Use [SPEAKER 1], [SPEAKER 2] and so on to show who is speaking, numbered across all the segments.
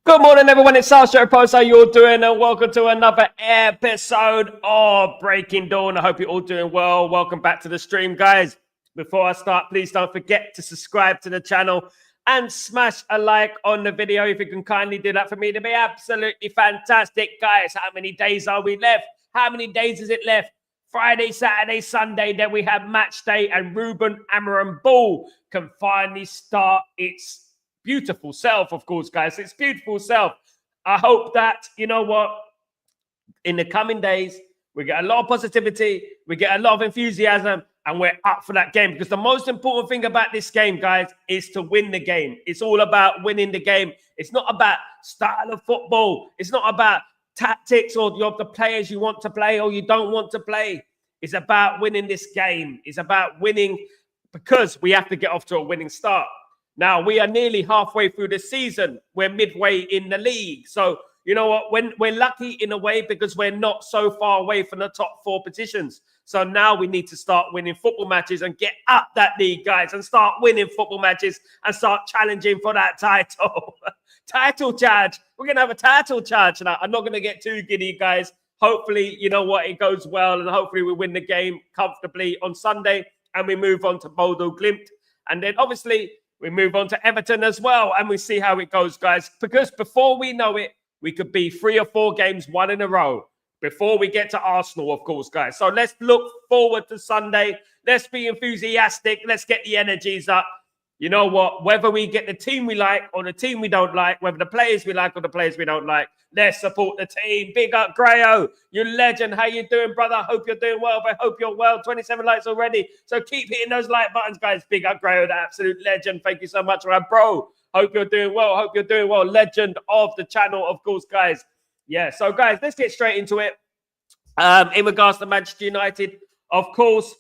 [SPEAKER 1] Good morning, everyone. It's South Show Post. How you all doing? And welcome to another episode of Breaking Dawn. I hope you're all doing well. Welcome back to the stream, guys. Before I start, please don't forget to subscribe to the channel and smash a like on the video. If you can kindly do that for me, it'd be absolutely fantastic, guys. How many days are we left? How many days is it left? Friday, Saturday, Sunday. Then we have match day, and Ruben Amorim Ball can finally start its beautiful self, of course, guys. It's beautiful self. I hope that, you know what, in the coming days, we get a lot of positivity, we get a lot of enthusiasm, and we're up for that game. Because the most important thing about this game, guys, is to win the game. It's all about winning the game. It's not about style of football. It's not about tactics or the players you want to play or you don't want to play. It's about winning this game. It's about winning because we have to get off to a winning start. Now, we are nearly halfway through the season. We're midway in the league. So, you know what? We're lucky in a way because we're not so far away from the top four positions. So now we need to start winning football matches and get up that league, guys, and start winning football matches and start challenging for that title. Title charge. We're going to have a title charge now. I'm not going to get too giddy, guys. Hopefully, you know what? It goes well, and hopefully we win the game comfortably on Sunday and we move on to Bodo Glimt. And then, obviously, we move on to Everton as well, and we see how it goes, guys. Because before we know it, we could be 3 or 4 games, one in a row, before we get to Arsenal, of course, guys. So let's look forward to Sunday. Let's be enthusiastic. Let's get the energies up. You know what? Whether we get the team we like or the team we don't like, whether the players we like or the players we don't like, let's support the team. Big up, Grayo. You legend. How you doing, brother? I hope you're doing well. I hope you're well. 27 likes already. So keep hitting those like buttons, guys. Big up, Grayo, the absolute legend. Thank you so much, bro. Hope you're doing well. Hope you're doing well. Legend of the channel, of course, guys. Yeah, so, guys, let's get straight into it. In regards to Manchester United, of course,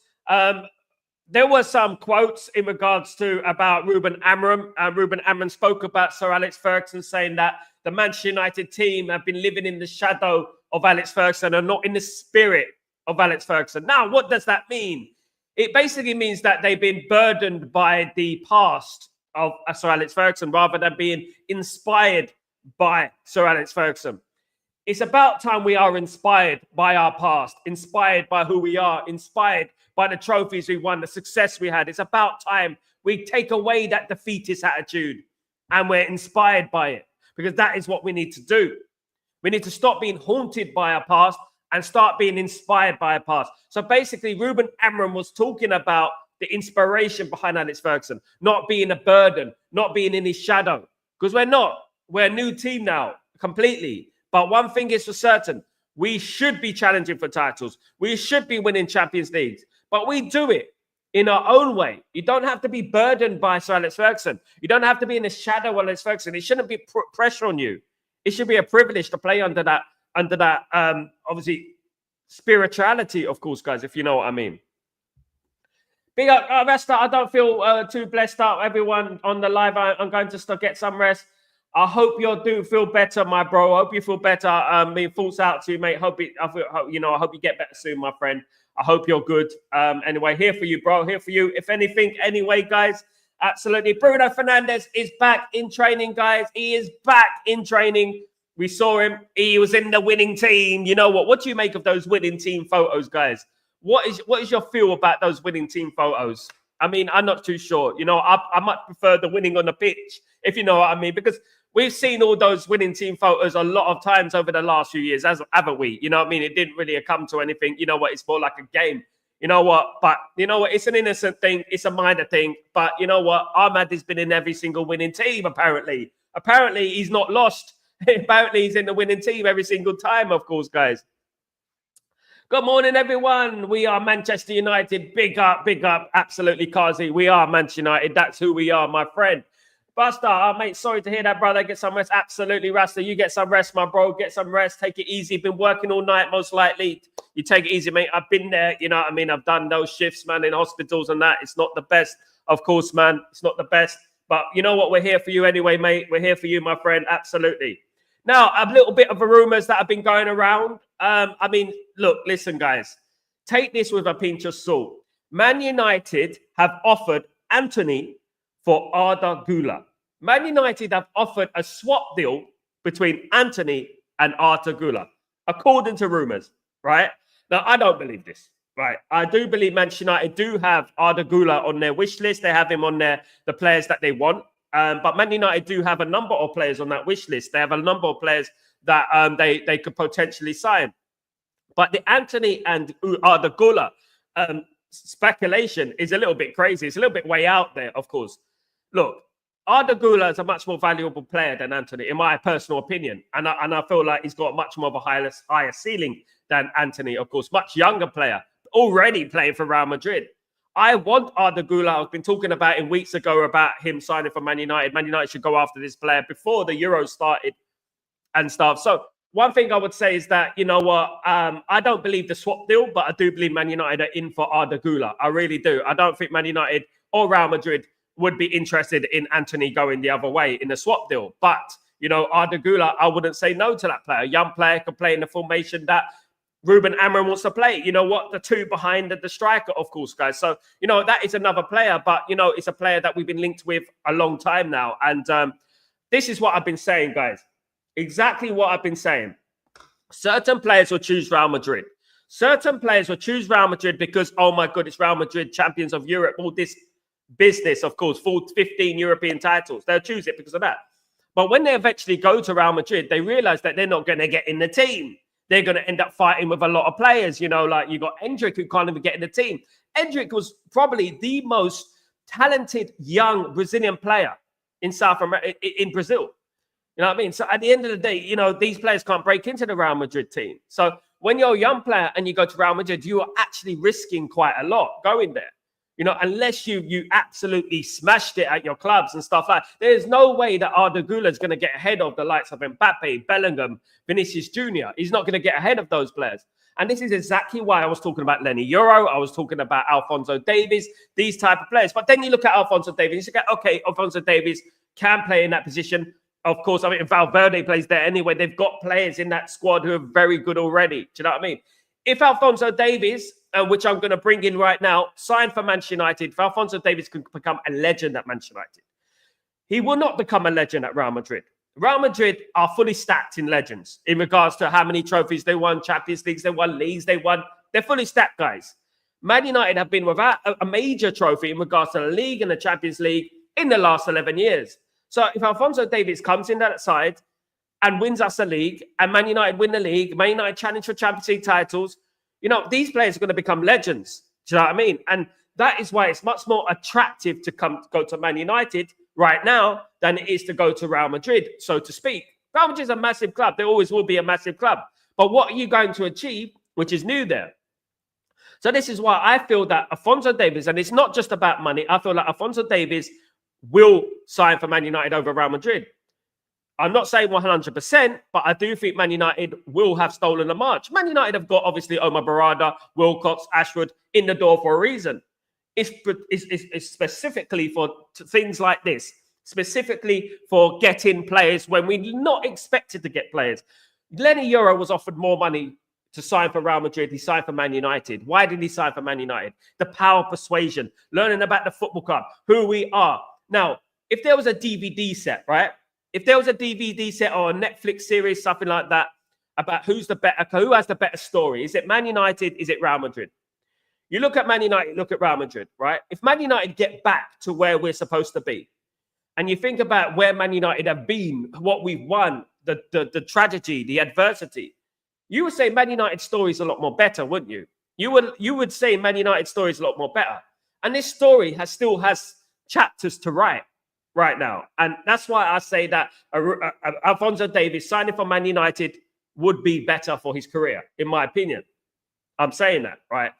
[SPEAKER 1] there were some quotes in regards to about Ruben Amorim. Ruben Amorim spoke about Sir Alex Ferguson, saying that the Manchester United team have been living in the shadow of Alex Ferguson and not in the spirit of Alex Ferguson. Now, what does that mean? It basically means that they've been burdened by the past of Sir Alex Ferguson rather than being inspired by Sir Alex Ferguson. It's about time we are inspired by our past, inspired by who we are, inspired by the trophies we won, the success we had. It's about time we take away that defeatist attitude and we're inspired by it, because that is what we need to do. We need to stop being haunted by our past and start being inspired by our past. So basically, Ruben Amorim was talking about the inspiration behind Alex Ferguson, not being a burden, not being in his shadow, because we're not. We're a new team now, completely. But one thing is for certain, we should be challenging for titles. We should be winning Champions Leagues. But we do it in our own way. You don't have to be burdened by Sir Alex Ferguson. You don't have to be in the shadow of Alex Ferguson. It shouldn't be pressure on you. It should be a privilege to play under that, obviously, spirituality, of course, guys, if you know what I mean. Big up, Resta. I don't feel too blessed out, everyone on the live. I'm going to get some rest. I hope you do feel better, my bro. I hope you feel better. Thoughts out to you, mate. I hope you get better soon, my friend. I hope you're good. Anyway, here for you, bro. Here for you. If anything, anyway, guys, absolutely. Bruno Fernandes is back in training, guys. He is back in training. We saw him. He was in the winning team. You know what? What do you make of those winning team photos, guys? What is your feel about those winning team photos? I mean, I'm not too sure. You know, I much prefer the winning on the pitch, if you know what I mean, because we've seen all those winning team photos a lot of times over the last few years, haven't we? You know what I mean? It didn't really come to anything. You know what? It's more like a game. You know what? But you know what? It's an innocent thing. It's a minor thing. But you know what? Ahmad has been in every single winning team, apparently. Apparently, he's not lost. Apparently, he's in the winning team every single time, of course, guys. Good morning, everyone. We are Manchester United. Big up, absolutely, Kazi. We are Manchester United. That's who we are, my friend. Buster, mate, sorry to hear that, brother. Get some rest. Absolutely, Rasta. You get some rest, my bro. Get some rest. Take it easy. Been working all night, most likely. You take it easy, mate. I've been there. You know what I mean? I've done those shifts, man, in hospitals and that. It's not the best, of course, man. It's not the best. But you know what? We're here for you anyway, mate. We're here for you, my friend. Absolutely. Now, a little bit of the rumors that have been going around. I mean, look, listen, guys. Take this with a pinch of salt. Man United have offered Anthony for Arda Güler. Man United have offered a swap deal between Anthony and Arda Güler, according to rumors, right? Now, I don't believe this, right? I do believe Manchester United do have Arda Güler on their wish list. They have him on the players that they want. But Man United do have a number of players on that wish list. They have a number of players that they could potentially sign. But the Anthony and Arda Güler speculation is a little bit crazy. It's a little bit way out there, of course. Look, Arda Güler is a much more valuable player than Anthony, in my personal opinion. And I feel like he's got much more of a higher ceiling than Anthony, of course. Much younger player, already playing for Real Madrid. I want Arda Güler. I've been talking about him weeks ago about him signing for Man United. Man United should go after this player before the Euros started and stuff. So one thing I would say is that, you know what, I don't believe the swap deal, but I do believe Man United are in for Arda Güler. I really do. I don't think Man United or Real Madrid would be interested in Anthony going the other way in the swap deal. But, you know, Arda Güler, I wouldn't say no to that player. A young player could play in the formation that Ruben Amorim wants to play. You know what? The two behind the striker, of course, guys. So, you know, that is another player, but, you know, it's a player that we've been linked with a long time now. And this is what I've been saying, guys. Exactly what I've been saying. Certain players will choose Real Madrid. Certain players will choose Real Madrid because, oh my God, it's Real Madrid, champions of Europe, all this business, of course, 15 European titles. They'll choose it because of that. But when they eventually go to Real Madrid, they realize that they're not going to get in the team. They're going to end up fighting with a lot of players. You know, like you got Endrick, who can't even get in the team. Endrick was probably the most talented young Brazilian player in South America, in Brazil. You know what I mean? So at the end of the day, you know, these players can't break into the Real Madrid team. So when you're a young player and you go to Real Madrid, you are actually risking quite a lot going there. You know, unless you absolutely smashed it at your clubs and stuff like that, there's no way that Arda Güler is going to get ahead of the likes of Mbappe, Bellingham, Vinicius Jr. He's not going to get ahead of those players. And this is exactly why I was talking about Lenny Euro. I was talking about Alphonso Davies, these type of players. But then you look at Alphonso Davies, you go, okay, Alphonso Davies can play in that position. Of course, I mean, Valverde plays there anyway. They've got players in that squad who are very good already. Do you know what I mean? If Alphonso Davies, which I'm going to bring in right now, signed for Manchester United, if Alphonso Davies can become a legend at Manchester United, he will not become a legend at Real Madrid. Real Madrid are fully stacked in legends in regards to how many trophies they won, Champions Leagues they won, leagues they won. They're fully stacked, guys. Man United have been without a major trophy in regards to the league and the Champions League in the last 11 years. So if Alphonso Davies comes in that side and wins us a league, and Man United win the league, Man United challenge for Champions League titles, you know, these players are going to become legends. Do you know what I mean? And that is why it's much more attractive to go to Man United right now than it is to go to Real Madrid, so to speak. Real Madrid is a massive club. There always will be a massive club. But what are you going to achieve, which is new there? So this is why I feel that Alphonso Davies, and it's not just about money, I feel like Alphonso Davies will sign for Man United over Real Madrid. I'm not saying 100%, but I do think Man United will have stolen the march. Man United have got, obviously, Omar Barada, Wilcox, Ashford in the door for a reason. It's specifically for things like this, specifically for getting players when we're not expected to get players. Lenny Euro was offered more money to sign for Real Madrid. He signed for Man United. Why did he sign for Man United? The power of persuasion, learning about the football club, who we are. Now, if there was a DVD set, right? If there was a DVD set or a Netflix series, something like that, about who has the better story? Is it Man United? Is it Real Madrid? You look at Man United, look at Real Madrid, right? If Man United get back to where we're supposed to be, and you think about where Man United have been, what we've won, the tragedy, the adversity, you would say Man United's story is a lot more better, wouldn't you? You would say Man United's story is a lot more better. And this story still has chapters to write right now. And that's why I say that Alphonso Davies signing for Man United would be better for his career, in my opinion. I'm saying that, right?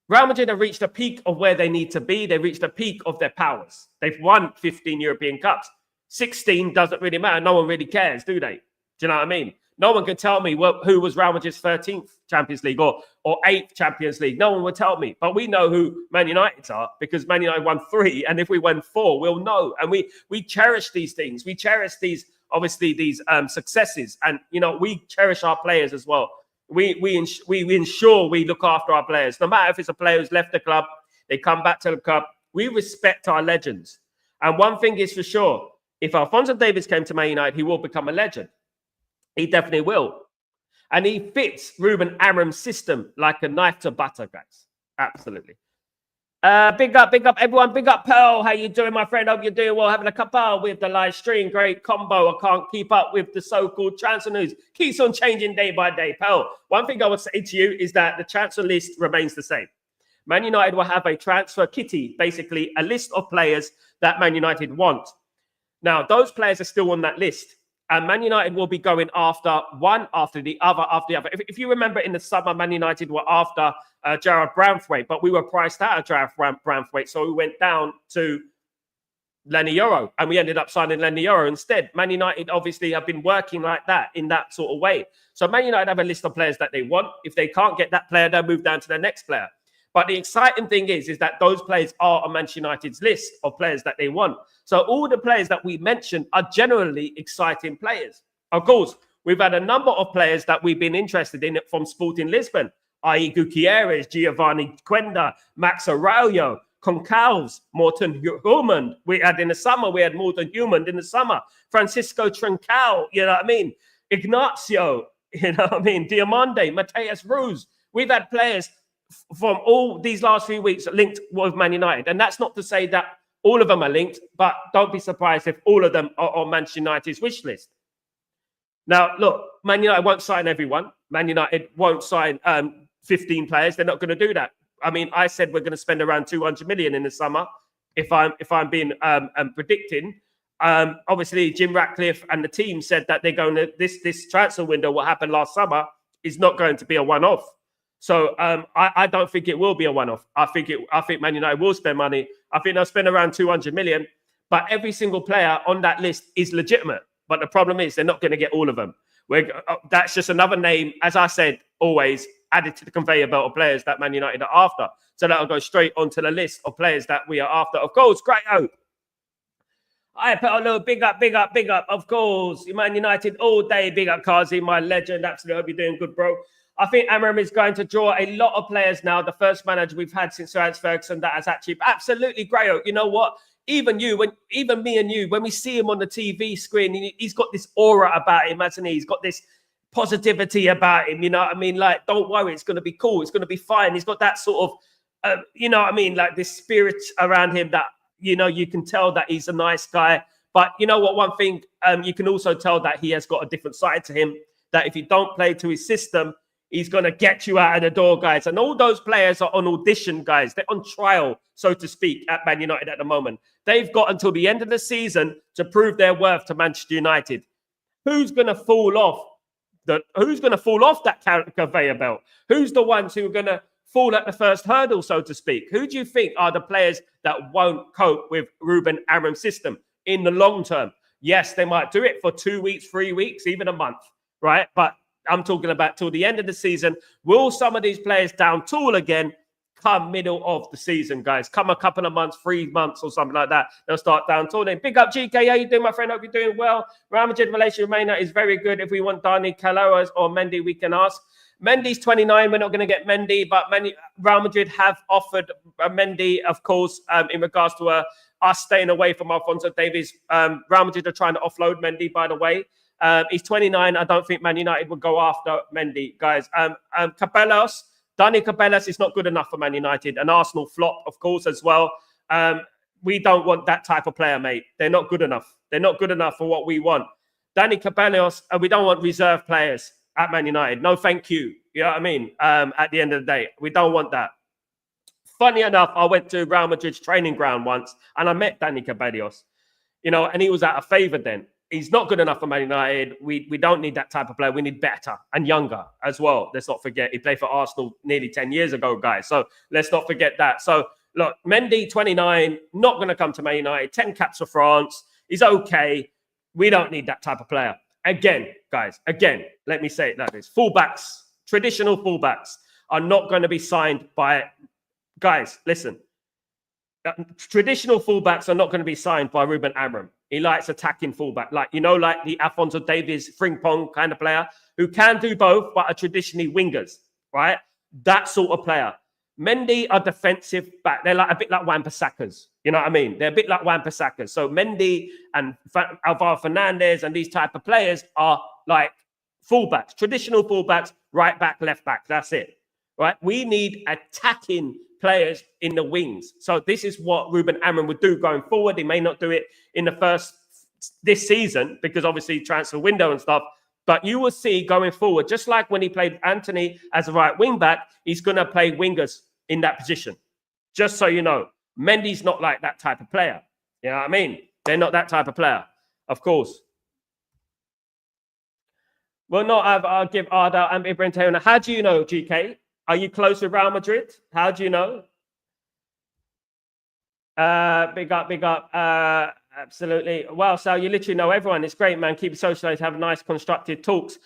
[SPEAKER 1] Real Madrid have reached the peak of where they need to be. They've reached the peak of their powers. They've won 15 European Cups. 16 doesn't really matter. No one really cares, do they? Do you know what I mean? No one can tell me who was Real Madrid's 13th Champions League or 8th Champions League. No one will tell me. But we know who Man United are because Man United won 3. And if we won 4, we'll know. And we cherish these things. We cherish these, obviously, these successes. And, you know, we cherish our players as well. We ensure we look after our players. No matter if it's a player who's left the club, they come back to the club. We respect our legends. And one thing is for sure, if Alphonso Davies came to Man United, he will become a legend. He definitely will. And he fits Ruben Amorim's system like a knife to butter, guys. Absolutely. Big up everyone. Big up Pearl. How you doing, my friend? Hope you're doing well. Having a cuppa with the live stream. Great combo. I can't keep up with the so-called transfer news. Keeps on changing day by day. Pearl, one thing I would say to you is that the transfer list remains the same. Man United will have a transfer kitty, basically a list of players that Man United want. Now, those players are still on that list. And Man United will be going after one after the other after the other. If you remember in the summer, Man United were after Jared Branthwaite, but we were priced out of Jared Branthwaite. So we went down to Lenny Yoro and we ended up signing Lenny Yoro instead. Man United obviously have been working like that in that sort of way. So Man United have a list of players that they want. If they can't get that player, they'll move down to the next player. But the exciting thing is that those players are on Manchester United's list of players that they want. So all the players that we mentioned are generally exciting players. Of course, we've had a number of players that we've been interested in from Sporting Lisbon, i.e. Gutierrez, Giovanni Quenda, Max Arroyo, Concalves, Morten Human. We had in the summer, Morten Human in the summer. Francisco Trincao, you know what I mean? Ignacio, you know what I mean? Diamande, Mateus Ruz. We've had players from all these last few weeks linked with Man United. And that's not to say that all of them are linked, but don't be surprised if all of them are on Manchester United's wish list. Now, look, Man United won't sign everyone. Man United won't sign 15 players. They're not going to do that. I mean, I said we're going to spend around 200 million in the summer, if I'm being predicting. Obviously, Jim Ratcliffe and the team said that they're going to this transfer window, what happened last summer, is not going to be a one-off. So I don't think it will be a one-off. I think Man United will spend money. I think they'll spend around 200 million. But every single player on that list is legitimate. But the problem is they're not going to get all of them. That's just another name, as I said, always added to the conveyor belt of players that Man United are after. So that'll go straight onto the list of players that we are after. Of course, great hope. I put a little big up. Of course, Man United all day. Big up, Kazi, my legend. Absolutely hope you're doing good, bro. I think Amorim is going to draw a lot of players now. The first manager we've had since Sir Alex Ferguson that has actually absolutely great. You know what? Even me and you, when we see him on the TV screen, he's got this aura about him, hasn't he? He's got this positivity about him. You know what I mean? Like, don't worry, it's going to be cool. It's going to be fine. He's got that sort of, you know what I mean? Like this spirit around him that, you know, you can tell that he's a nice guy. But you know what? One thing, you can also tell that he has got a different side to him, that if you don't play to his system, he's going to get you out of the door, guys. And all those players are on audition, guys. They're on trial, so to speak, at Man United at the moment. They've got until the end of the season to prove their worth to Manchester United. Who's going to fall off? Who's going to fall off that conveyor belt? Who's the ones who are going to fall at the first hurdle, so to speak? Who do you think are the players that won't cope with Ruben Amorim's system in the long term? Yes, they might do it for 2 weeks, 3 weeks, even a month, right? But I'm talking about till the end of the season. Will some of these players down tool again come middle of the season, guys? Come a couple of months, 3 months or something like that, they'll start down tooling. Big up, GK. How you doing, my friend? Hope you're doing well. Real Madrid relation with Man United is very good. If we want Dani Caloas or Mendy, we can ask. Mendy's 29. We're not going to get Mendy, but Real Madrid have offered Mendy, of course, in regards to us staying away from Alphonso Davies. Real Madrid are trying to offload Mendy, by the way. He's 29. I don't think Man United will go after Mendy, guys. Dani Cabellas is not good enough for Man United. An Arsenal flop, of course, as well. We don't want that type of player, mate. They're not good enough. They're not good enough for what we want. Dani Cabellas, we don't want reserve players at Man United. No, thank you. You know what I mean? At the end of the day, we don't want that. Funny enough, I went to Real Madrid's training ground once and I met Dani Cabellas, you know, and he was out of favour then. He's not good enough for Man United. We don't need that type of player. We need better and younger as well. Let's not forget he played for Arsenal nearly 10 years ago, guys. So let's not forget that. So look, Mendy, 29, not going to come to Man United. 10 caps for France. He's okay. We don't need that type of player. Again, guys, let me say it like this. Fullbacks, traditional fullbacks are not going to be signed by... Guys, listen. Traditional fullbacks are not going to be signed by Ruben Amorim. He likes attacking fullback, like the Alphonso Davies, Frimpong kind of player who can do both, but are traditionally wingers, right? That sort of player. Mendy are defensive back. They're like a bit like Wan-Bissakas. You know what I mean? They're a bit like Wan-Bissakas. So Mendy and Alvaro Fernandez and these type of players are like fullbacks, traditional fullbacks, right back, left back. That's it, right? We need attacking players in the wings. So this is what Ruben Amorim would do going forward. He may not do it in this season because obviously transfer window and stuff. But you will see going forward, just like when he played Anthony as a right wing back, he's going to play wingers in that position. Just so you know, Mendy's not like that type of player. You know what I mean? They're not that type of player, of course. Well, not I'll give Arda and Ibrahim Taylor. How do you know, GK? Are you close with Real Madrid? How do you know? Big up. Absolutely. Well, so you literally know everyone. It's great, man. Keep it socialized, have nice, constructive talks.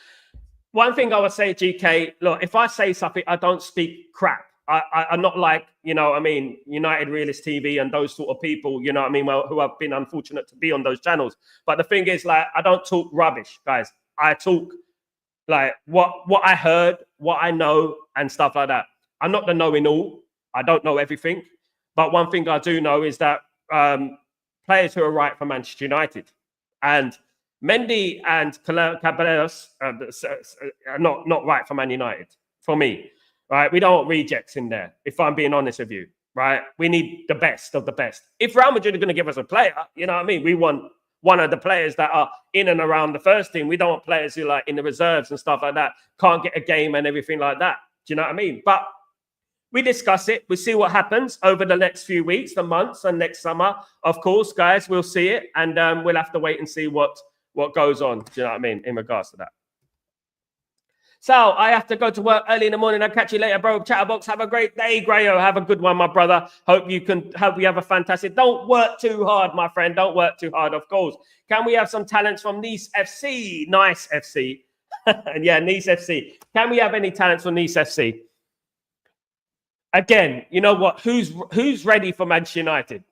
[SPEAKER 1] One thing I would say, GK, look, if I say something, I don't speak crap. I'm not like, you know, I mean, United Realist TV and those sort of people, you know what I mean, well, who have been unfortunate to be on those channels. But the thing is, like, I don't talk rubbish, guys. I talk like what I heard, what I know, and stuff like that. I'm not the know-in-all. I don't know everything. But one thing I do know is that players who are right for Manchester United. And Mendy and Caballeros are not right for Man United, for me. Right? We don't want rejects in there, if I'm being honest with you. Right? We need the best of the best. If Real Madrid are going to give us a player, you know what I mean? We want one of the players that are in and around the first team. We don't want players who like in the reserves and stuff like that, can't get a game and everything like that. Do you know what I mean? But we discuss it. We see what happens over the next few weeks, the months, and next summer. Of course, guys, we'll see it, and we'll have to wait and see what goes on. Do you know what I mean in regards to that? So I have to go to work early in the morning. I'll catch you later, bro. Chatterbox, have a great day, Grayo. Have a good one, my brother. Hope you have a fantastic. Don't work too hard, my friend. Don't work too hard, of course. Can we have some talents from Nice FC? Nice FC. Yeah, Nice FC. Can we have any talents from Nice FC? Again, you know what? Who's ready for Manchester United?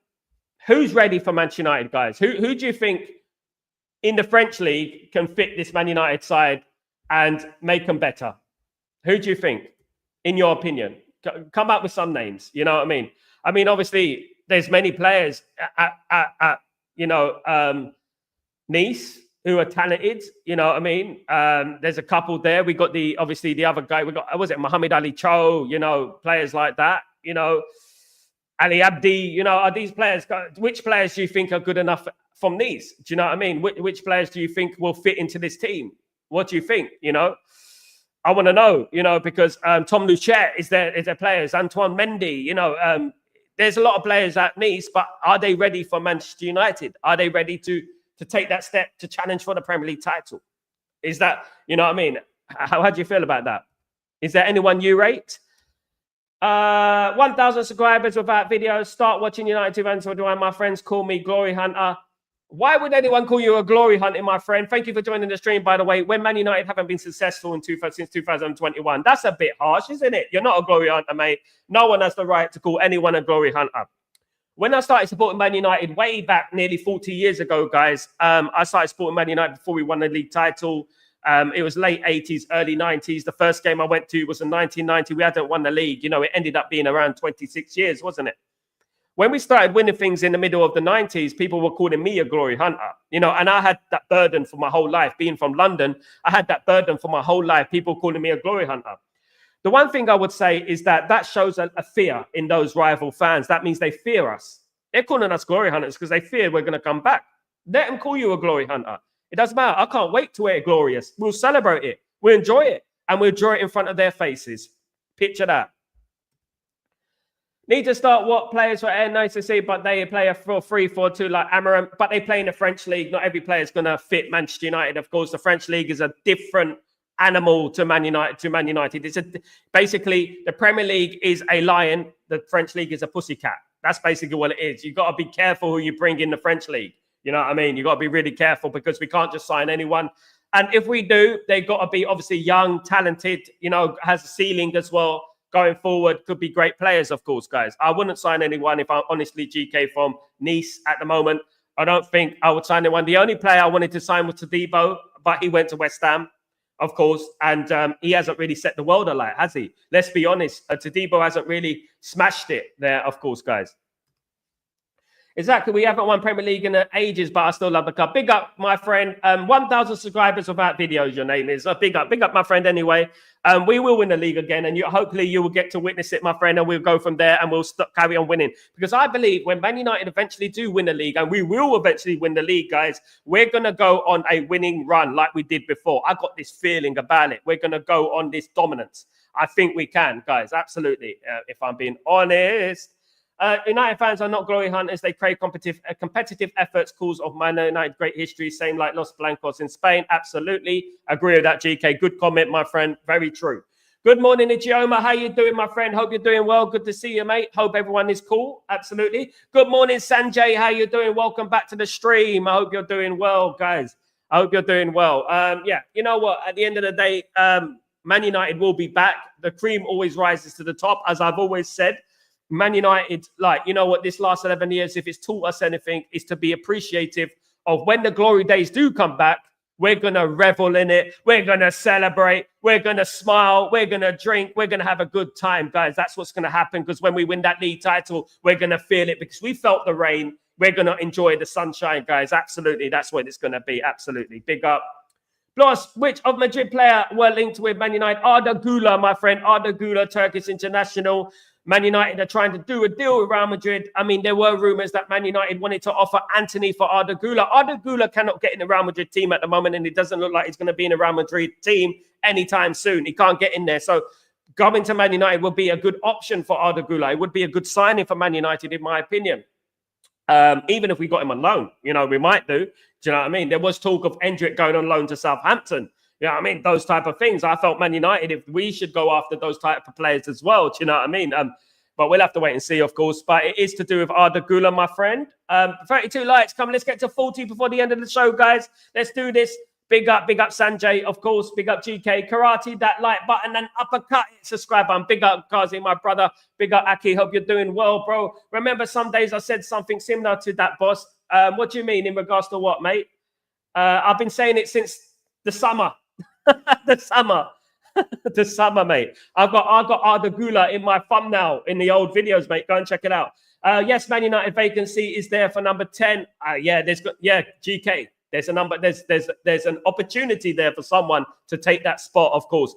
[SPEAKER 1] Who's ready for Manchester United, guys? Who do you think in the French league can fit this Man United side and make them better? Who do you think, in your opinion? Come up with some names. You know what I mean? I mean, obviously, there's many players at Nice who are talented. You know what I mean? There's a couple there. We got the other guy. We got, was it Mohamed Ali Cho? You know, players like that. You know, Ali Abdi. You know, are these players? Which players do you think are good enough from Nice? Do you know what I mean? Which players do you think will fit into this team? What do you think? You know, I want to know, you know, because Tom Luchette is there players, Antoine Mendy, you know, there's a lot of players at Nice, but are they ready for Manchester United? Are they ready to take that step to challenge for the Premier League title? Is that, you know what I mean? How do you feel about that? Is there anyone you rate? 1,000 subscribers without videos. Start watching United 2021. My friends call me Glory Hunter. Why would anyone call you a glory hunter, my friend? Thank you for joining the stream, by the way. When Man United haven't been successful since 2021, that's a bit harsh, isn't it? You're not a glory hunter, mate. No one has the right to call anyone a glory hunter. When I started supporting Man United way back nearly 40 years ago, guys, I started supporting Man United before we won the league title. It was late 80s, early 90s. The first game I went to was in 1990. We hadn't won the league. You know, it ended up being around 26 years, wasn't it? When we started winning things in the middle of the 90s, people were calling me a glory hunter, you know, and I had that burden for my whole life. Being from London, I had that burden for my whole life, people calling me a glory hunter. The one thing I would say is that shows a fear in those rival fans. That means they fear us. They're calling us glory hunters because they fear we're going to come back. Let them call you a glory hunter. It doesn't matter. I can't wait to wear it glorious. We'll celebrate it. We'll enjoy it. And we'll draw it in front of their faces. Picture that. Need to start what players were nice to see, but they play a 4-3-4-2 like Amorim, but they play in the French league. Not every player is going to fit Manchester United. Of course, the French league is a different animal to Man United. It's basically the Premier League is a lion. The French league is a pussycat. That's basically what it is. You've got to be careful who you bring in the French league. You know what I mean? You've got to be really careful because we can't just sign anyone. And if we do, they've got to be obviously young, talented, you know, has a ceiling as well. Going forward, could be great players, of course, guys. I wouldn't sign anyone if I'm honestly GK from Nice at the moment. I don't think I would sign anyone. The only player I wanted to sign was Todibo, but he went to West Ham, of course, and he hasn't really set the world alight, has he? Let's be honest. Todibo hasn't really smashed it there, of course, guys. Exactly. We haven't won Premier League in ages, but I still love the club. Big up, my friend. 1,000 subscribers without videos, your name is. Big up, my friend, anyway. We will win the league again, and hopefully you will get to witness it, my friend, and we'll go from there, and we'll carry on winning. Because I believe when Man United eventually do win the league, and we will eventually win the league, guys, we're going to go on a winning run like we did before. I got this feeling about it. We're going to go on this dominance. I think we can, guys, absolutely, if I'm being honest. United fans are not glory hunters. They crave competitive efforts, cause of Man United great history, same like Los Blancos in Spain. Absolutely agree with that, GK. Good comment, my friend. Very true. Good morning, Ichioma. How you doing, my friend? Hope you're doing well. Good to see you, mate. Hope everyone is cool. Absolutely. Good morning, Sanjay. How you doing? Welcome back to the stream. I hope you're doing well, guys. I hope you're doing well. Yeah, you know what? At the end of the day, Man United will be back. The cream always rises to the top, as I've always said. Man United, like, you know what, this last 11 years, if it's taught us anything, is to be appreciative of when the glory days do come back. We're going to revel in it. We're going to celebrate. We're going to smile. We're going to drink. We're going to have a good time, guys. That's what's going to happen, because when we win that league title, we're going to feel it because we felt the rain. We're going to enjoy the sunshine, guys. Absolutely. That's what it's going to be. Absolutely. Big up. Plus, which of Madrid player were linked with Man United? Arda Güler, my friend. Arda Güler, Turkish international. Man United are trying to do a deal with Real Madrid. I mean, there were rumors that Man United wanted to offer Anthony for Arda Güler. Arda Güler cannot get in the Real Madrid team at the moment, and it doesn't look like he's going to be in the Real Madrid team anytime soon. He can't get in there. So going to Man United would be a good option for Arda Güler. It would be a good signing for Man United, in my opinion. Even if we got him on loan, we might do. Do you know what I mean? There was talk of Endrick going on loan to Southampton. You know what I mean? Those type of things. I felt Man United, if we should go after those type of players as well. Do you know what I mean? But we'll have to wait and see, of course. But it is to do with Arda Güler, my friend. 32 likes. Come, let's get to 40 before the end of the show, guys. Let's do this. Big up Sanjay, of course. Big up GK. Karate, that like button and uppercut. Subscribe button. Big up Kazi, my brother. Big up Aki. Hope you're doing well, bro. Remember, some days I said something similar to that, boss. What do you mean in regards to what, mate? I've been saying it since the summer. The summer, mate. I've got Arda Güler in my thumbnail in the old videos, mate. Go and check it out. Yes, Man United vacancy is there for number 10. GK. There's a number. There's an opportunity there for someone to take that spot, of course.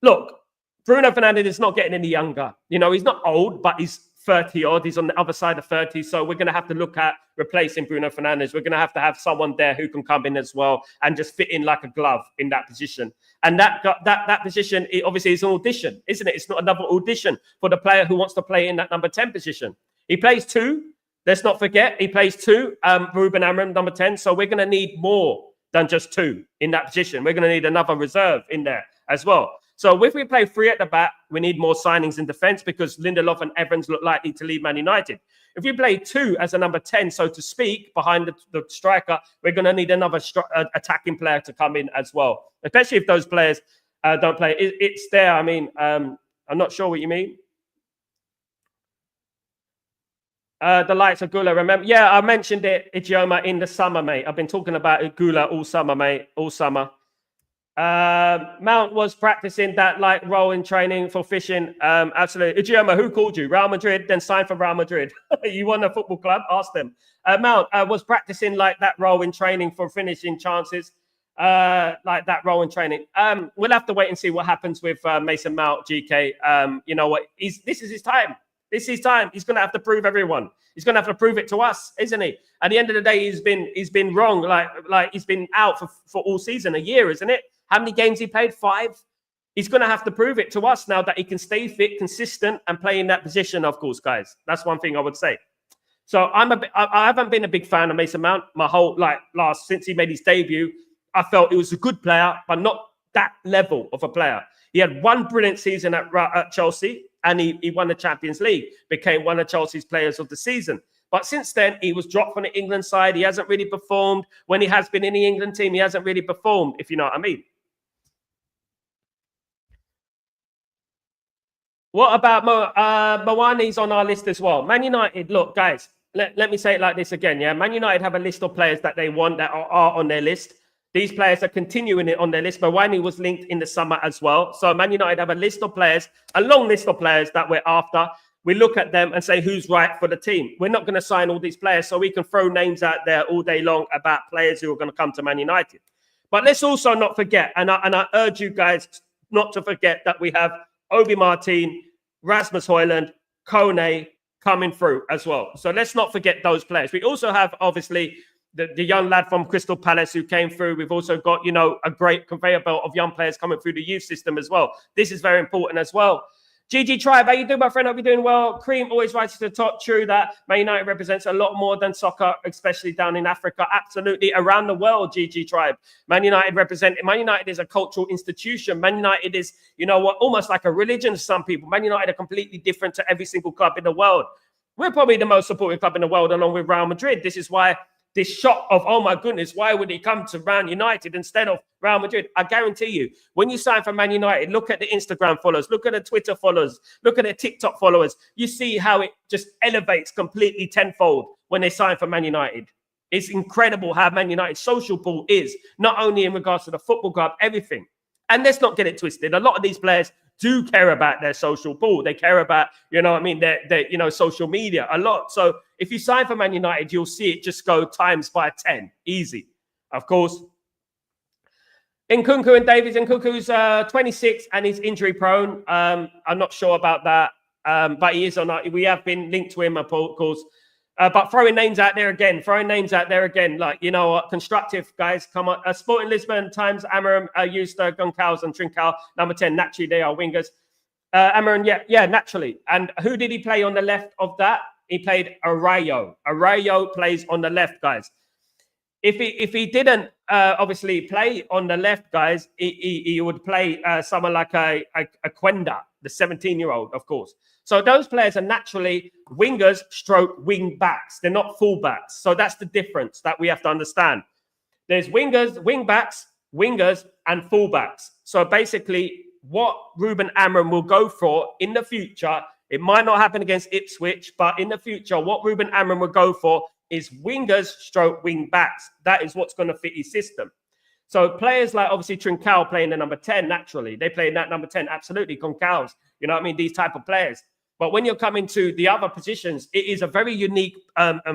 [SPEAKER 1] Look, Bruno Fernandes is not getting any younger. He's not old, but he's 30 odd. He's on the other side of 30. So we're going to have to look at replacing Bruno Fernandes. We're going to have someone there who can come in as well and just fit in like a glove in that position. And that position, obviously, is an audition, isn't it? It's not another audition for the player who wants to play in that number 10 position. He plays 2. Let's not forget, he plays 2. Ruben Amorim, number 10. So we're going to need more than just 2 in that position. We're going to need another reserve in there as well. So if we play 3 at the back, we need more signings in defence because Lindelof and Evans look likely to leave Man United. If we play 2 as a number 10, so to speak, behind the striker, we're going to need another attacking player to come in as well, especially if those players don't play. It's there. I mean, I'm not sure what you mean. The likes of Güler, remember? Yeah, I mentioned it, Ichioma, in the summer, mate. I've been talking about Güler all summer, mate. All summer. Mount was practicing that role in training for fishing. Absolutely. Ichioma, who called you? Real Madrid, then signed for Real Madrid. You won a football club? Ask them. Mount was practicing that role in training for finishing chances. That role in training. We'll have to wait and see what happens with Mason Mount, GK. You know what? This is his time. This is his time. He's going to have to prove everyone. He's going to have to prove it to us, isn't he? At the end of the day, he's been wrong. Like he's been out for all season, a year, isn't it? How many games he played? 5. He's going to have to prove it to us now that he can stay fit, consistent, and play in that position. Of course, guys. That's one thing I would say. So I haven't been a big fan of Mason Mount my whole since he made his debut. I felt he was a good player, but not that level of a player. He had one brilliant season at Chelsea, and he won the Champions League, became one of Chelsea's players of the season. But since then, he was dropped from the England side. He hasn't really performed. When he has been in the England team, he hasn't really performed, if you know what I mean. What about Mawani's on our list as well? Man United, look, guys, let me say it like this again, yeah? Man United have a list of players that they want that are on their list. These players are continuing it on their list. Mawani was linked in the summer as well. So Man United have a list of players, a long list of players that we're after. we look at them and say who's right for the team. We're not going to sign all these players so we can throw names out there all day long about players who are going to come to Man United. But let's also not forget, and I urge you guys not to forget that we have Obi Martin, Rasmus Højlund, Kone coming through as well. So let's not forget those players. We also have, obviously, the young lad from Crystal Palace who came through. We've also got, you know, a great conveyor belt of young players coming through the youth system as well. This is very important as well. GG Tribe, how you doing, my friend? Hope you're doing well. Cream always rises to the top. True that Man United represents a lot more than soccer, especially down in Africa. Absolutely. Around the world, GG Tribe. Man United is a cultural institution. Man United is, you know what, almost like a religion to some people. Man United are completely different to every single club in the world. We're probably the most supported club in the world along with Real Madrid. This is why this shock of, oh my goodness, why would he come to Man United instead of Real Madrid? I guarantee you, when you sign for Man United, look at the Instagram followers, look at the Twitter followers, look at the TikTok followers. You see how it just elevates completely tenfold when they sign for Man United. It's incredible how Man United's social pool is, not only in regards to the football club, everything. And let's not get it twisted. A lot of these players do care about their social pool. They care about, you know what I mean, their you know, social media a lot. So if you sign for Man United, you'll see it just go times by 10. Easy. Of course. Nkunku and Davies. Nkunku's 26 and he's injury prone. I'm not sure about that. But he is on. We have been linked to him, of course. But throwing names out there again, like, you know what, constructive, guys, come on. Sporting Lisbon times Amarim, Euster, Goncalves and Trincao, number 10, naturally, they are wingers. Amarim, yeah, naturally. And who did he play on the left of that? He played Arroyo. Arroyo plays on the left, guys. If he didn't obviously play on the left, guys, he would play someone like a Quenda, the 17-year-old, of course. So those players are naturally wingers stroke wing backs. They're not full backs. So that's the difference that we have to understand. There's wingers, wing backs, wingers, and full backs. So basically what Ruben Amorim will go for in the future, it might not happen against Ipswich, but in the future, what Ruben Amorim will go for is wingers stroke wing backs. That is what's going to fit his system. So players like obviously Trincao playing the number 10, naturally. They play in that number 10, absolutely. Goncalves, you know what I mean? These type of players. But when you're coming to the other positions, it is a very unique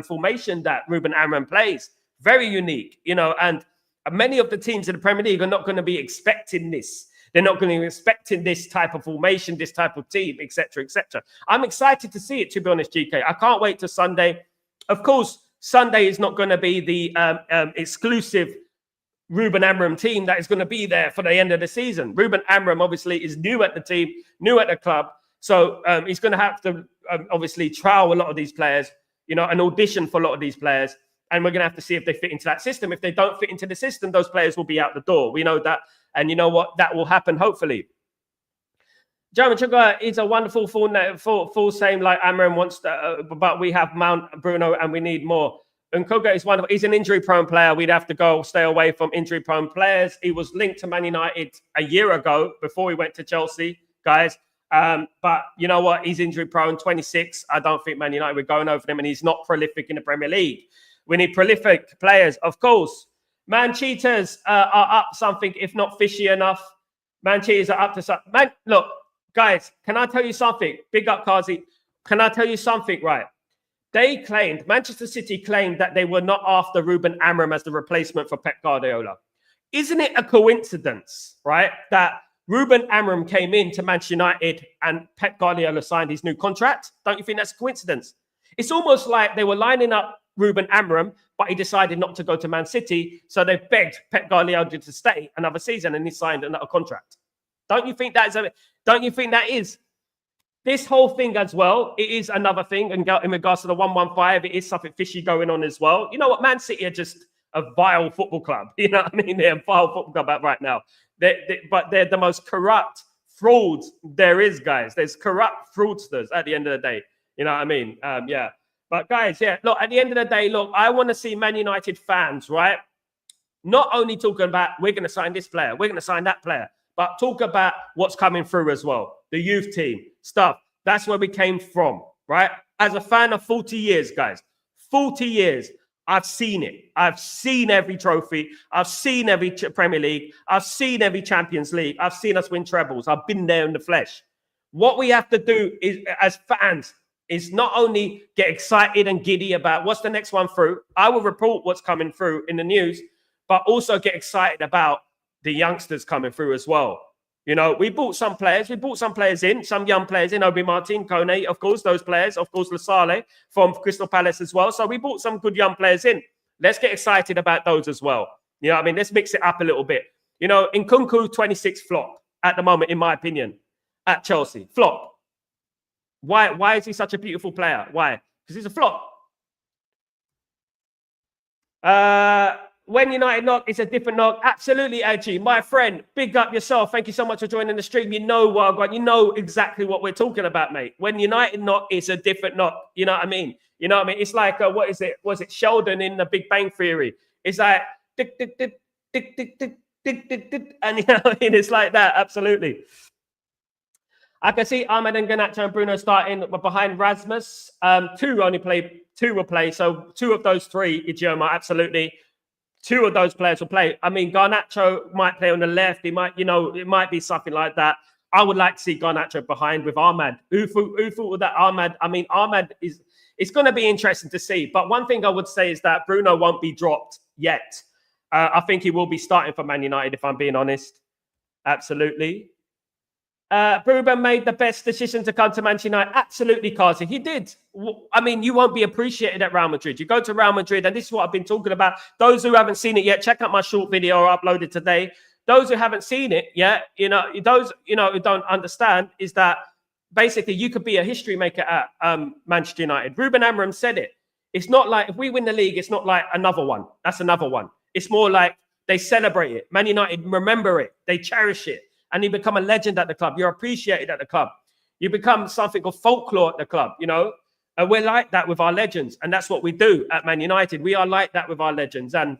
[SPEAKER 1] formation that Ruben Amorim plays. Very unique, you know, and many of the teams in the Premier League are not going to be expecting this. They're not going to be expecting this type of formation, this type of team, etc., etc. I'm excited to see it, to be honest, GK. I can't wait till Sunday. Of course, Sunday is not going to be the exclusive Ruben Amorim team that is going to be there for the end of the season. Ruben Amorim obviously is new at the team, new at the club. So he's going to have to obviously trial a lot of these players, you know, and audition for a lot of these players. And we're going to have to see if they fit into that system. If they don't fit into the system, those players will be out the door. We know that. And you know what? That will happen, hopefully. German Sugar is a wonderful full same like Amorim wants to, but we have Mount Bruno and we need more. Nkunku is wonderful. He's an injury-prone player. We'd have to stay away from injury-prone players. He was linked to Man United a year ago before he went to Chelsea, guys. But you know what? He's injury prone, 26. I don't think Man United, we're going over him, and he's not prolific in the Premier League. We need prolific players, of course. Man Cheetahs are up something, if not fishy enough. Man Cheetahs are up to something. Man, look, guys, can I tell you something? Big up, Kazi. Can I tell you something, right? Manchester City claimed that they were not after Ruben Amorim as the replacement for Pep Guardiola. Isn't it a coincidence, right, that Ruben Amorim came into Manchester United and Pep Guardiola signed his new contract? Don't you think that's a coincidence? It's almost like they were lining up Ruben Amorim, but he decided not to go to Man City, so they begged Pep Guardiola to stay another season, and he signed another contract. Don't you think that is? This whole thing as well, it is another thing in regards to the 115. It is something fishy going on as well. You know what? Man City are just a vile football club. You know what I mean? They're a vile football club right now. But they're the most corrupt frauds there is, guys. There's corrupt fraudsters at the end of the day. You know what I mean? Yeah. But guys, yeah, look, at the end of the day, look, I want to see Man United fans, right? Not only talking about we're going to sign this player, we're going to sign that player, but talk about what's coming through as well. The youth team stuff. That's where we came from, right? As a fan of 40 years, guys, 40 years, I've seen it. I've seen every trophy. I've seen every Premier League. I've seen every Champions League. I've seen us win trebles. I've been there in the flesh. What we have to do is, as fans, is not only get excited and giddy about what's the next one through. I will report what's coming through in the news, but also get excited about the youngsters coming through as well. You know, we bought some players. We brought some players in, some young players in. Obi Martin, Kone, of course, those players. Of course, Lasale from Crystal Palace as well. So we brought some good young players in. Let's get excited about those as well. You know what I mean? Let's mix it up a little bit. You know, Nkunku, 26 flop at the moment, in my opinion, at Chelsea. Flop. Why is he such a beautiful player? Why? Because he's a flop. When United knock, it's a different knock. Absolutely, Edgy. My friend, big up yourself. Thank you so much for joining the stream. You know what, you know exactly what we're talking about, mate. When United knock, it's a different knock. You know what I mean? You know what I mean? It's like, what is it? Was it Sheldon in The Big Bang Theory? It's like, tick, tick, tick, tick, tick, tick, tick, tick, tick. And you know what I mean? It's like that, absolutely. I can see Ahmed and Garnacho and Bruno starting behind Rasmus. Two will play. So two of those three, Ijoma, absolutely. Two of those players will play. I mean, Garnacho might play on the left. He might, you know, it might be something like that. I would like to see Garnacho behind with Ahmad. Who thought with that Ahmad? I mean, Ahmad it's going to be interesting to see. But one thing I would say is that Bruno won't be dropped yet. I think he will be starting for Man United, if I'm being honest. Absolutely. Ruben made the best decision to come to Manchester United. Absolutely, Kazi. He did. I mean, you won't be appreciated at Real Madrid. You go to Real Madrid, and this is what I've been talking about. Those who haven't seen it yet, check out my short video I uploaded today. Those who haven't seen it yet, you know, those, you know, who don't understand is that basically you could be a history maker at Manchester United. Ruben Amorim said it. It's not like if we win the league, it's not like another one. That's another one. It's more like they celebrate it. Man United remember it. They cherish it. And you become a legend at the club. You're appreciated at the club. You become something of folklore at the club, you know. And we're like that with our legends. And that's what we do at Man United. We are like that with our legends. And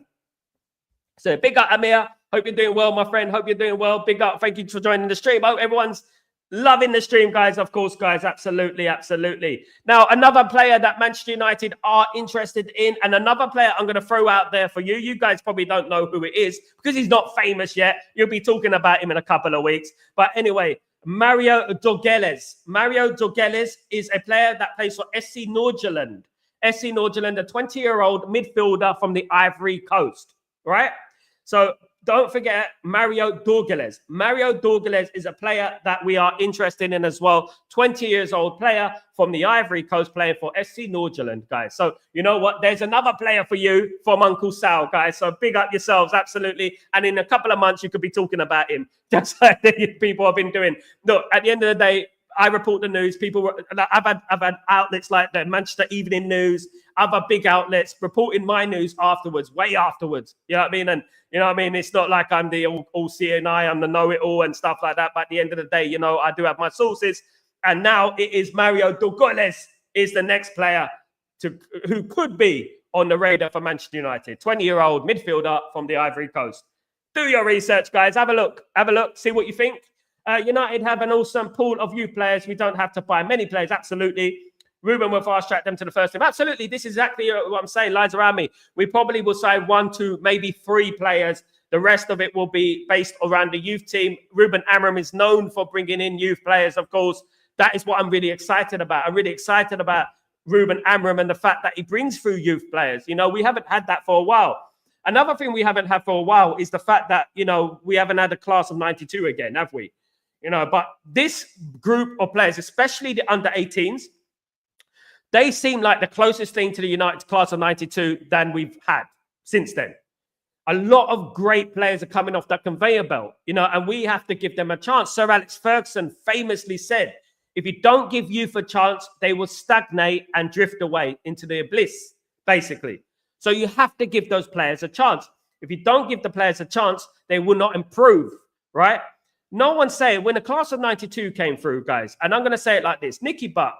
[SPEAKER 1] so big up, Amir. Hope you're doing well, my friend. Hope you're doing well. Big up. Thank you for joining the stream. Hope everyone's loving the stream, guys. Of course, guys. Absolutely, absolutely. Now, another player that Manchester United are interested in, and another player I'm going to throw out there for you. You guys probably don't know who it is because he's not famous yet. You'll be talking about him in a couple of weeks. But anyway, Mario Dorgeles. Mario Dorgeles is a player that plays for SC Nordsjælland. SC Nordsjælland, a 20-year-old midfielder from the Ivory Coast, right? So don't forget Mario Dorgeles. Mario Dorgeles is a player that we are interested in as well. 20 years old player from the Ivory Coast playing for SC Nordsjælland, guys. So you know what? There's another player for you from Uncle Sal, guys. So big up yourselves, absolutely. And in a couple of months, you could be talking about him, just like the people have been doing. Look, at the end of the day, I report the news. I've had outlets like the Manchester Evening News, other big outlets reporting my news afterwards, way afterwards. You know what I mean? And you know what I mean? It's not like I'm the all-seeing eye, I'm the know-it-all and stuff like that. But at the end of the day, you know, I do have my sources. And now it is Mario Dorgeles is the next player who could be on the radar for Manchester United. 20-year-old midfielder from the Ivory Coast. Do your research, guys. Have a look. Have a look. See what you think. United have an awesome pool of youth players. We don't have to buy many players. Absolutely. Ruben will fast track them to the first team. Absolutely. This is exactly what I'm saying. Lies around me. We probably will sign 1, 2, maybe 3 players. The rest of it will be based around the youth team. Ruben Amorim is known for bringing in youth players, of course. That is what I'm really excited about. I'm really excited about Ruben Amorim and the fact that he brings through youth players. You know, we haven't had that for a while. Another thing we haven't had for a while is the fact that, you know, we haven't had a class of 92 again, have we? You know, but this group of players, especially the under-18s, they seem like the closest thing to the United class of 92 than we've had since then. A lot of great players are coming off that conveyor belt, you know, and we have to give them a chance. Sir Alex Ferguson famously said, if you don't give youth a chance, they will stagnate and drift away into the abyss, basically. So you have to give those players a chance. If you don't give the players a chance, they will not improve, right? No one's saying when the class of 92 came through, guys, and I'm going to say it like this, Nicky Butt,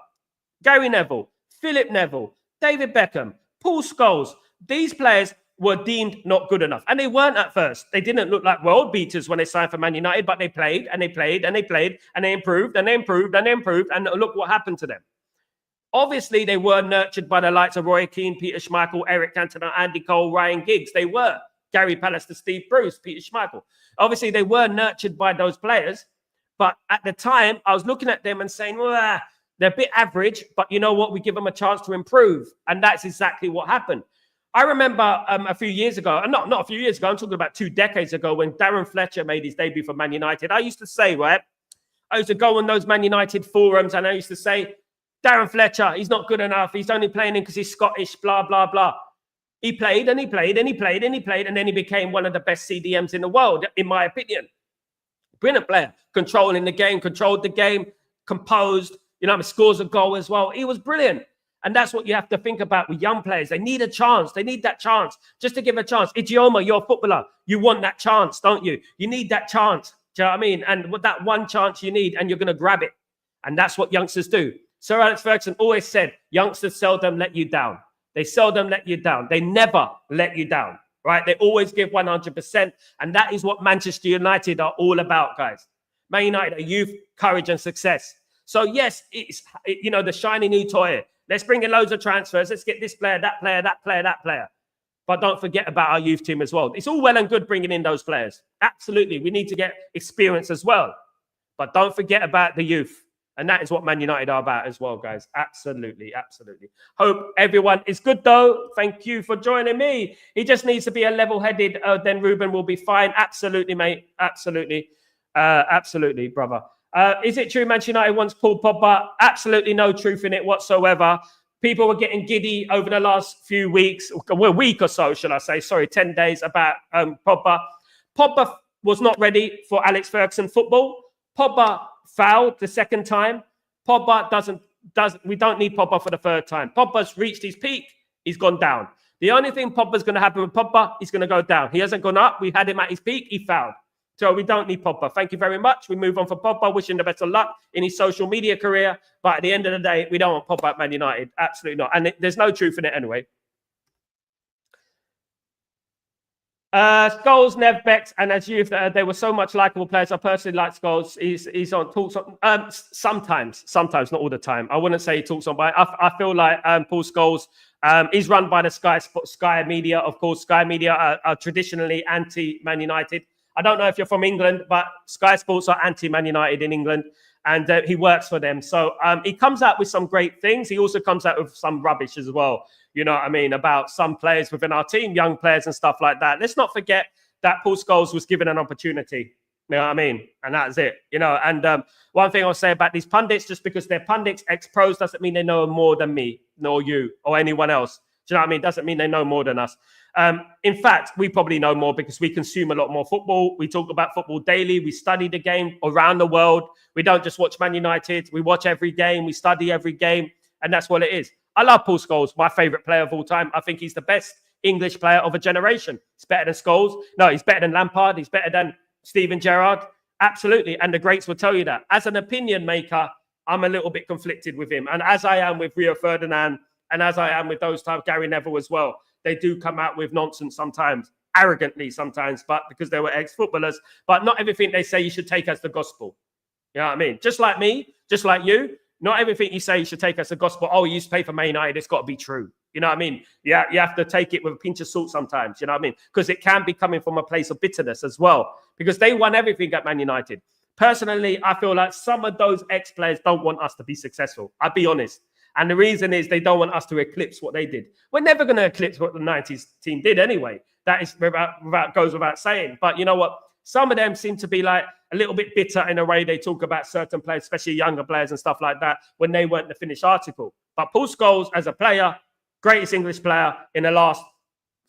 [SPEAKER 1] Gary Neville, Philip Neville, David Beckham, Paul Scholes, these players were deemed not good enough. And they weren't at first. They didn't look like world beaters when they signed for Man United, but they played and they played and they played and they improved and they improved and they improved. And look what happened to them. Obviously, they were nurtured by the likes of Roy Keane, Peter Schmeichel, Eric Cantona, Andy Cole, Ryan Giggs. They were. Gary Pallister, Steve Bruce, Peter Schmeichel. Obviously, they were nurtured by those players. But at the time, I was looking at them and saying, well, They're a bit average, but you know what? We give them a chance to improve. And that's exactly what happened. I remember a few years ago, and not a few years ago, I'm talking about 2 decades ago when Darren Fletcher made his debut for Man United. I used to say, right, I used to go on those Man United forums and I used to say, Darren Fletcher, he's not good enough. He's only playing because he's Scottish, blah, blah, blah. He played and he played and he played and he played, and then he became one of the best CDMs in the world, in my opinion. Brilliant player, controlling the game, controlled the game, composed, scores a goal as well. He was brilliant. And that's what you have to think about with young players. They need a chance. They need that chance just to give a chance. Ijeoma, you're a footballer. You want that chance, don't you? You need that chance. Do you know what I mean? And with that one chance you need, and you're going to grab it. And that's what youngsters do. Sir Alex Ferguson always said, youngsters seldom let you down. They seldom let you down. They never let you down, right? They always give 100%. And that is what Manchester United are all about, guys. Man United are youth, courage, and success. So yes, it's, the shiny new toy. Let's bring in loads of transfers. Let's get this player, that player, that player, that player. But don't forget about our youth team as well. It's all well and good bringing in those players. Absolutely. We need to get experience as well. But don't forget about the youth. And that is what Man United are about as well, guys. Absolutely, absolutely. Hope everyone is good, though. Thank you for joining me. He just needs to be a level-headed, then Ruben will be fine. Absolutely, mate. Absolutely. Absolutely, brother. Is it true Manchester United wants Paul Pogba? Absolutely no truth in it whatsoever. People were getting giddy over the last few weeks, well, week or so, shall I say. Sorry, 10 days about Pogba. Pogba was not ready for Alex Ferguson football. Pogba fouled the second time. Pogba we don't need Pogba for the third time. Pogba's reached his peak. He's gone down. The only thing Pogba's going to happen with Pogba, he's going to go down. He hasn't gone up. We had him at his peak. He fouled. So we don't need Pogba. Thank you very much. We move on for Pogba. Wishing the best of luck in his social media career. But at the end of the day, we don't want Pogba at Man United. Absolutely not. And there's no truth in it anyway. Scholes, Nev, Bex, and as youth, they were so much likable players. I personally like Scholes. He's on talks on sometimes, not all the time. I wouldn't say he talks on, but I feel like Paul Scholes. He's run by the Sky Media. Of course, Sky Media are traditionally anti-Man United. I don't know if you're from England, but Sky Sports are anti-Man United in England, and he works for them. So he comes out with some great things. He also comes out with some rubbish as well. You know what I mean? About some players within our team, young players and stuff like that. Let's not forget that Paul Scholes was given an opportunity. You know what I mean? And that's it. And one thing I'll say about these pundits, just because they're pundits, ex-pros, doesn't mean they know more than me, nor you, or anyone else. Do you know what I mean? Doesn't mean they know more than us. In fact, we probably know more because we consume a lot more football. We talk about football daily. We study the game around the world. We don't just watch Man United. We watch every game. We study every game. And that's what it is. I love Paul Scholes, my favorite player of all time. I think he's the best English player of a generation. He's better than Scholes. No, he's better than Lampard. He's better than Steven Gerrard. Absolutely. And the greats will tell you that. As an opinion maker, I'm a little bit conflicted with him. And as I am with Rio Ferdinand, and as I am with those times, Gary Neville as well, they do come out with nonsense sometimes, arrogantly sometimes, but because they were ex-footballers. But not everything they say you should take as the gospel. You know what I mean? Just like me, just like you, not everything you say you should take as the gospel. Oh, you used to play for Man United, it's got to be true. You know what I mean? Yeah, you have to take it with a pinch of salt sometimes. You know what I mean? Because it can be coming from a place of bitterness as well. Because they won everything at Man United. Personally, I feel like some of those ex-players don't want us to be successful. I'll be honest. And the reason is they don't want us to eclipse what they did. We're never going to eclipse what the 90s team did anyway. That is goes without saying. But you know what? Some of them seem to be like a little bit bitter in a way they talk about certain players, especially younger players and stuff like that, when they weren't the finished article. But Paul Scholes, as a player, greatest English player in the last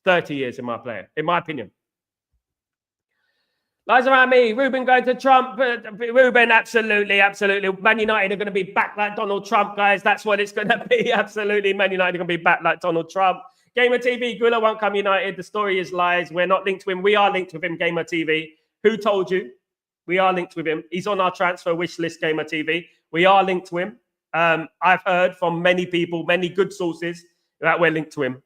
[SPEAKER 1] 30 years, in my opinion. Lies around me. Ruben going to Trump. Ruben, absolutely. Man United are going to be back like Donald Trump, guys. That's what it's going to be. Absolutely. Man United are going to be back like Donald Trump. Gamer TV, Gulla won't come United. The story is lies. We're not linked to him. We are linked with him, Gamer TV. Who told you? We are linked with him. He's on our transfer wish list, Gamer TV. We are linked to him. I've heard from many people, many good sources, that we're linked to him.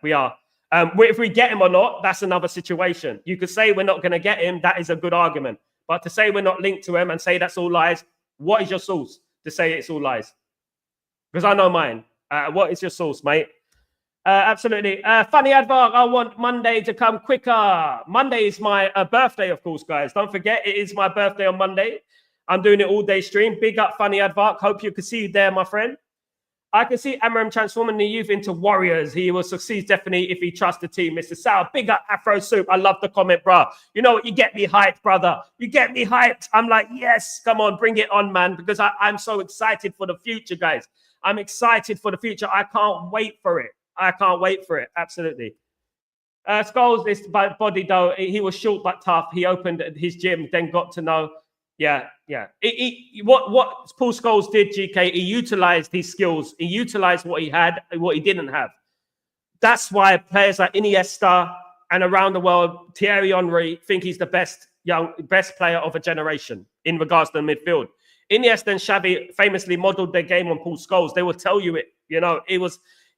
[SPEAKER 1] We are. If we get him or not, that's another situation. You could say we're not going to get him. That is a good argument. But to say we're not linked to him and say that's all lies, what is your source to say it's all lies? Because I know mine. What is your source, mate? Absolutely. Funny advert. I want Monday to come quicker. Monday is my birthday, of course, guys. Don't forget, it is my birthday on Monday. I'm doing it all day stream. Big up, Funny Advark. Hope you can see you there, my friend. I can see Amarim transforming the youth into warriors. He will succeed definitely if he trusts the team. Mr. Sal, big up Afro Soup. I love the comment, bro. You know what? You get me hyped, brother. You get me hyped. I'm like, yes, come on, bring it on, man. Because I'm so excited for the future, guys. I'm excited for the future. I can't wait for it. I can't wait for it. Absolutely. Scholes, this body though, he was short but tough. He opened his gym, then got to know. Yeah. What Paul Scholes did, GK, he utilized his skills. He utilized what he had and what he didn't have. That's why players like Iniesta and around the world, Thierry Henry, think he's the best player of a generation in regards to the midfield. Iniesta and Xavi famously modeled their game on Paul Scholes. They will tell you it. You know,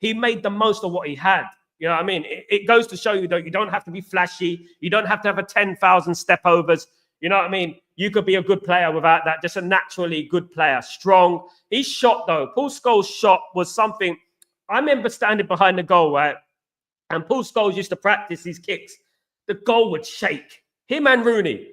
[SPEAKER 1] he made the most of what he had. You know what I mean? It goes to show you that you don't have to be flashy. You don't have to have a 10,000 step overs. You know what I mean? You could be a good player without that. Just a naturally good player, strong. His shot, though, Paul Scholes' shot was something. I remember standing behind the goal, right? And Paul Scholes used to practice his kicks. The goal would shake. Him and Rooney.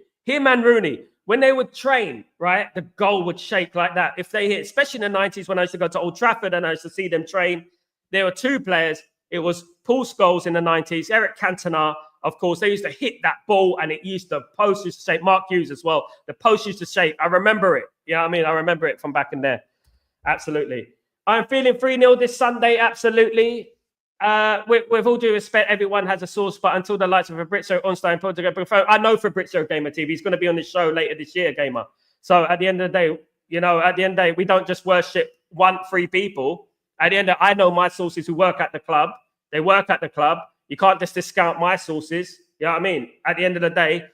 [SPEAKER 1] When they would train, right, the goal would shake like that. If they hit, especially in the 90s when I used to go to Old Trafford and I used to see them train, there were two players. It was Paul Scholes in the 90s, Eric Cantona. Of course, they used to hit that ball and the post used to shake. Mark Hughes as well. The post used to shake. I remember it. You know what I mean? I remember it from back in there. Absolutely. I'm feeling 3-0 this Sunday. Absolutely. With all due respect, everyone has a sore spot until the likes of Fabrizio Onstein. I know Fabrizio Gamer TV. He's going to be on the show later this year, Gamer. So at the end of the day, we don't just worship 3 people. At the end of I know my sources who work at the club. They work at the club. You can't just discount my sources. You know what I mean? At the end of the day,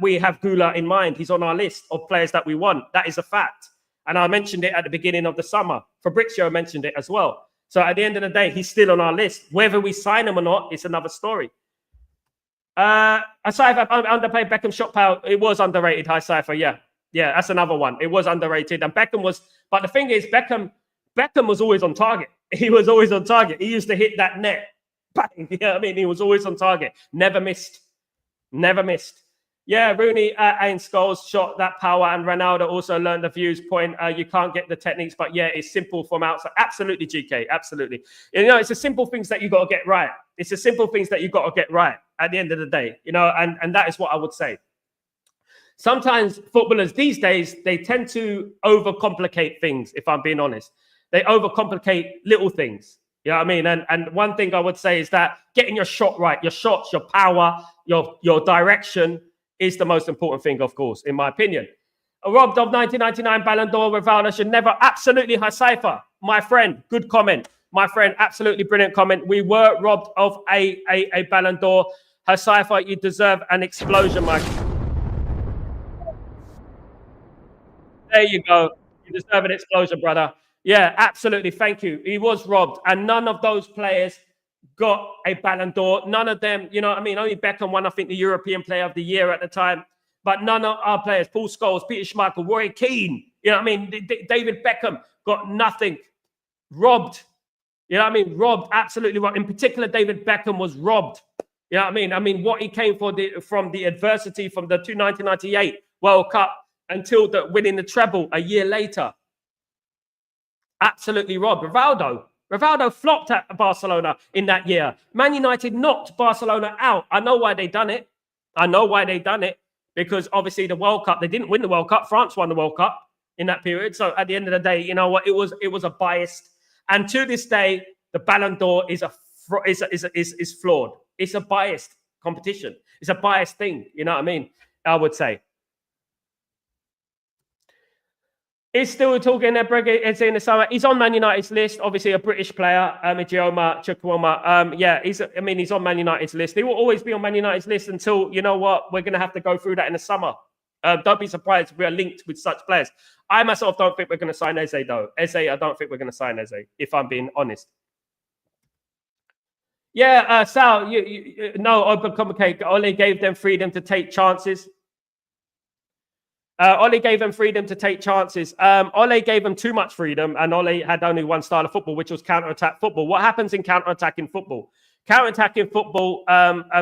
[SPEAKER 1] we have Gula in mind. He's on our list of players that we want. That is a fact. And I mentioned it at the beginning of the summer. Fabrizio mentioned it as well. So at the end of the day, he's still on our list. Whether we sign him or not, it's another story. Aside from underpaid Beckham shot power, it was underrated. High Cypher, yeah, that's another one. It was underrated, and Beckham was. But the thing is, Beckham was always on target. He was always on target. He used to hit that net. Bang, you know what I mean? He was always on target. Never missed. Yeah, Rooney and Scholes shot that power, and Ronaldo also learned the views point. You can't get the techniques, but yeah, it's simple from outside. Absolutely, GK, absolutely. You know, it's the simple things that you got to get right. It's the simple things that you got to get right at the end of the day, you know, and that is what I would say. Sometimes footballers these days, they tend to overcomplicate things, if I'm being honest. They overcomplicate little things. You know what I mean? And one thing I would say is that getting your shot right, your shots, your power, your direction is the most important thing, of course, in my opinion. Robbed of 1999 Ballon d'Or, Rivaldo should never, absolutely, Hasaifa, my friend, good comment. My friend, absolutely brilliant comment. We were robbed of a Ballon d'Or. Hasaifa, you deserve an explosion, Mike. There you go. You deserve an explosion, brother. Yeah, absolutely. Thank you. He was robbed. And none of those players got a Ballon d'Or. None of them, you know what I mean? Only Beckham won, I think, the European Player of the Year at the time. But none of our players, Paul Scholes, Peter Schmeichel, Roy Keane, you know what I mean? David Beckham got nothing. Robbed. You know what I mean? Robbed. Absolutely robbed. In particular, David Beckham was robbed. You know what I mean? I mean, what he came for from the adversity from the 1998 World Cup until winning the treble a year later. Absolutely robbed. Rivaldo flopped at Barcelona in that year. Man United knocked Barcelona out. I know why they done it. Because obviously the World Cup, they didn't win the World Cup. France won the World Cup in that period. So at the end of the day, you know what? It was a biased. And to this day, the Ballon d'Or is flawed. It's a biased competition. It's a biased thing. You know what I mean? I would say. He's still talking there, Briggs in the summer. He's on Man United's list. Obviously, a British player, Ijeoma Chukwuma. Yeah, he's on Man United's list. He will always be on Man United's list until, you know what, we're going to have to go through that in the summer. Don't be surprised if we are linked with such players. I myself don't think we're going to sign Eze, though. Eze, I don't think we're going to sign Eze, if I'm being honest. Yeah, Sal, no, overcomplicate. Ole gave them freedom to take chances. Ole gave them freedom to take chances. Ole gave them too much freedom, and Ole had only one style of football, which was counter-attack football. What happens in counter-attacking football? Counter-attacking football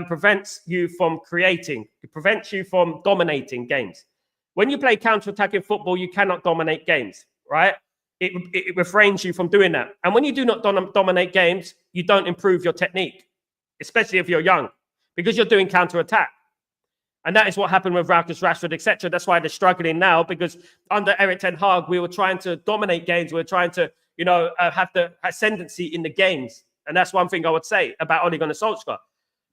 [SPEAKER 1] prevents you from creating. It prevents you from dominating games. When you play counter-attacking football, you cannot dominate games, right? It refrains you from doing that. And when you do not dominate games, you don't improve your technique, especially if you're young, because you're doing counter-attack. And that is what happened with Marcus Rashford, etc. That's why they're struggling now, because under Erik ten Hag, we were trying to dominate games. We were trying to, have the ascendancy in the games. And that's one thing I would say about Ole Gunnar Solskjaer.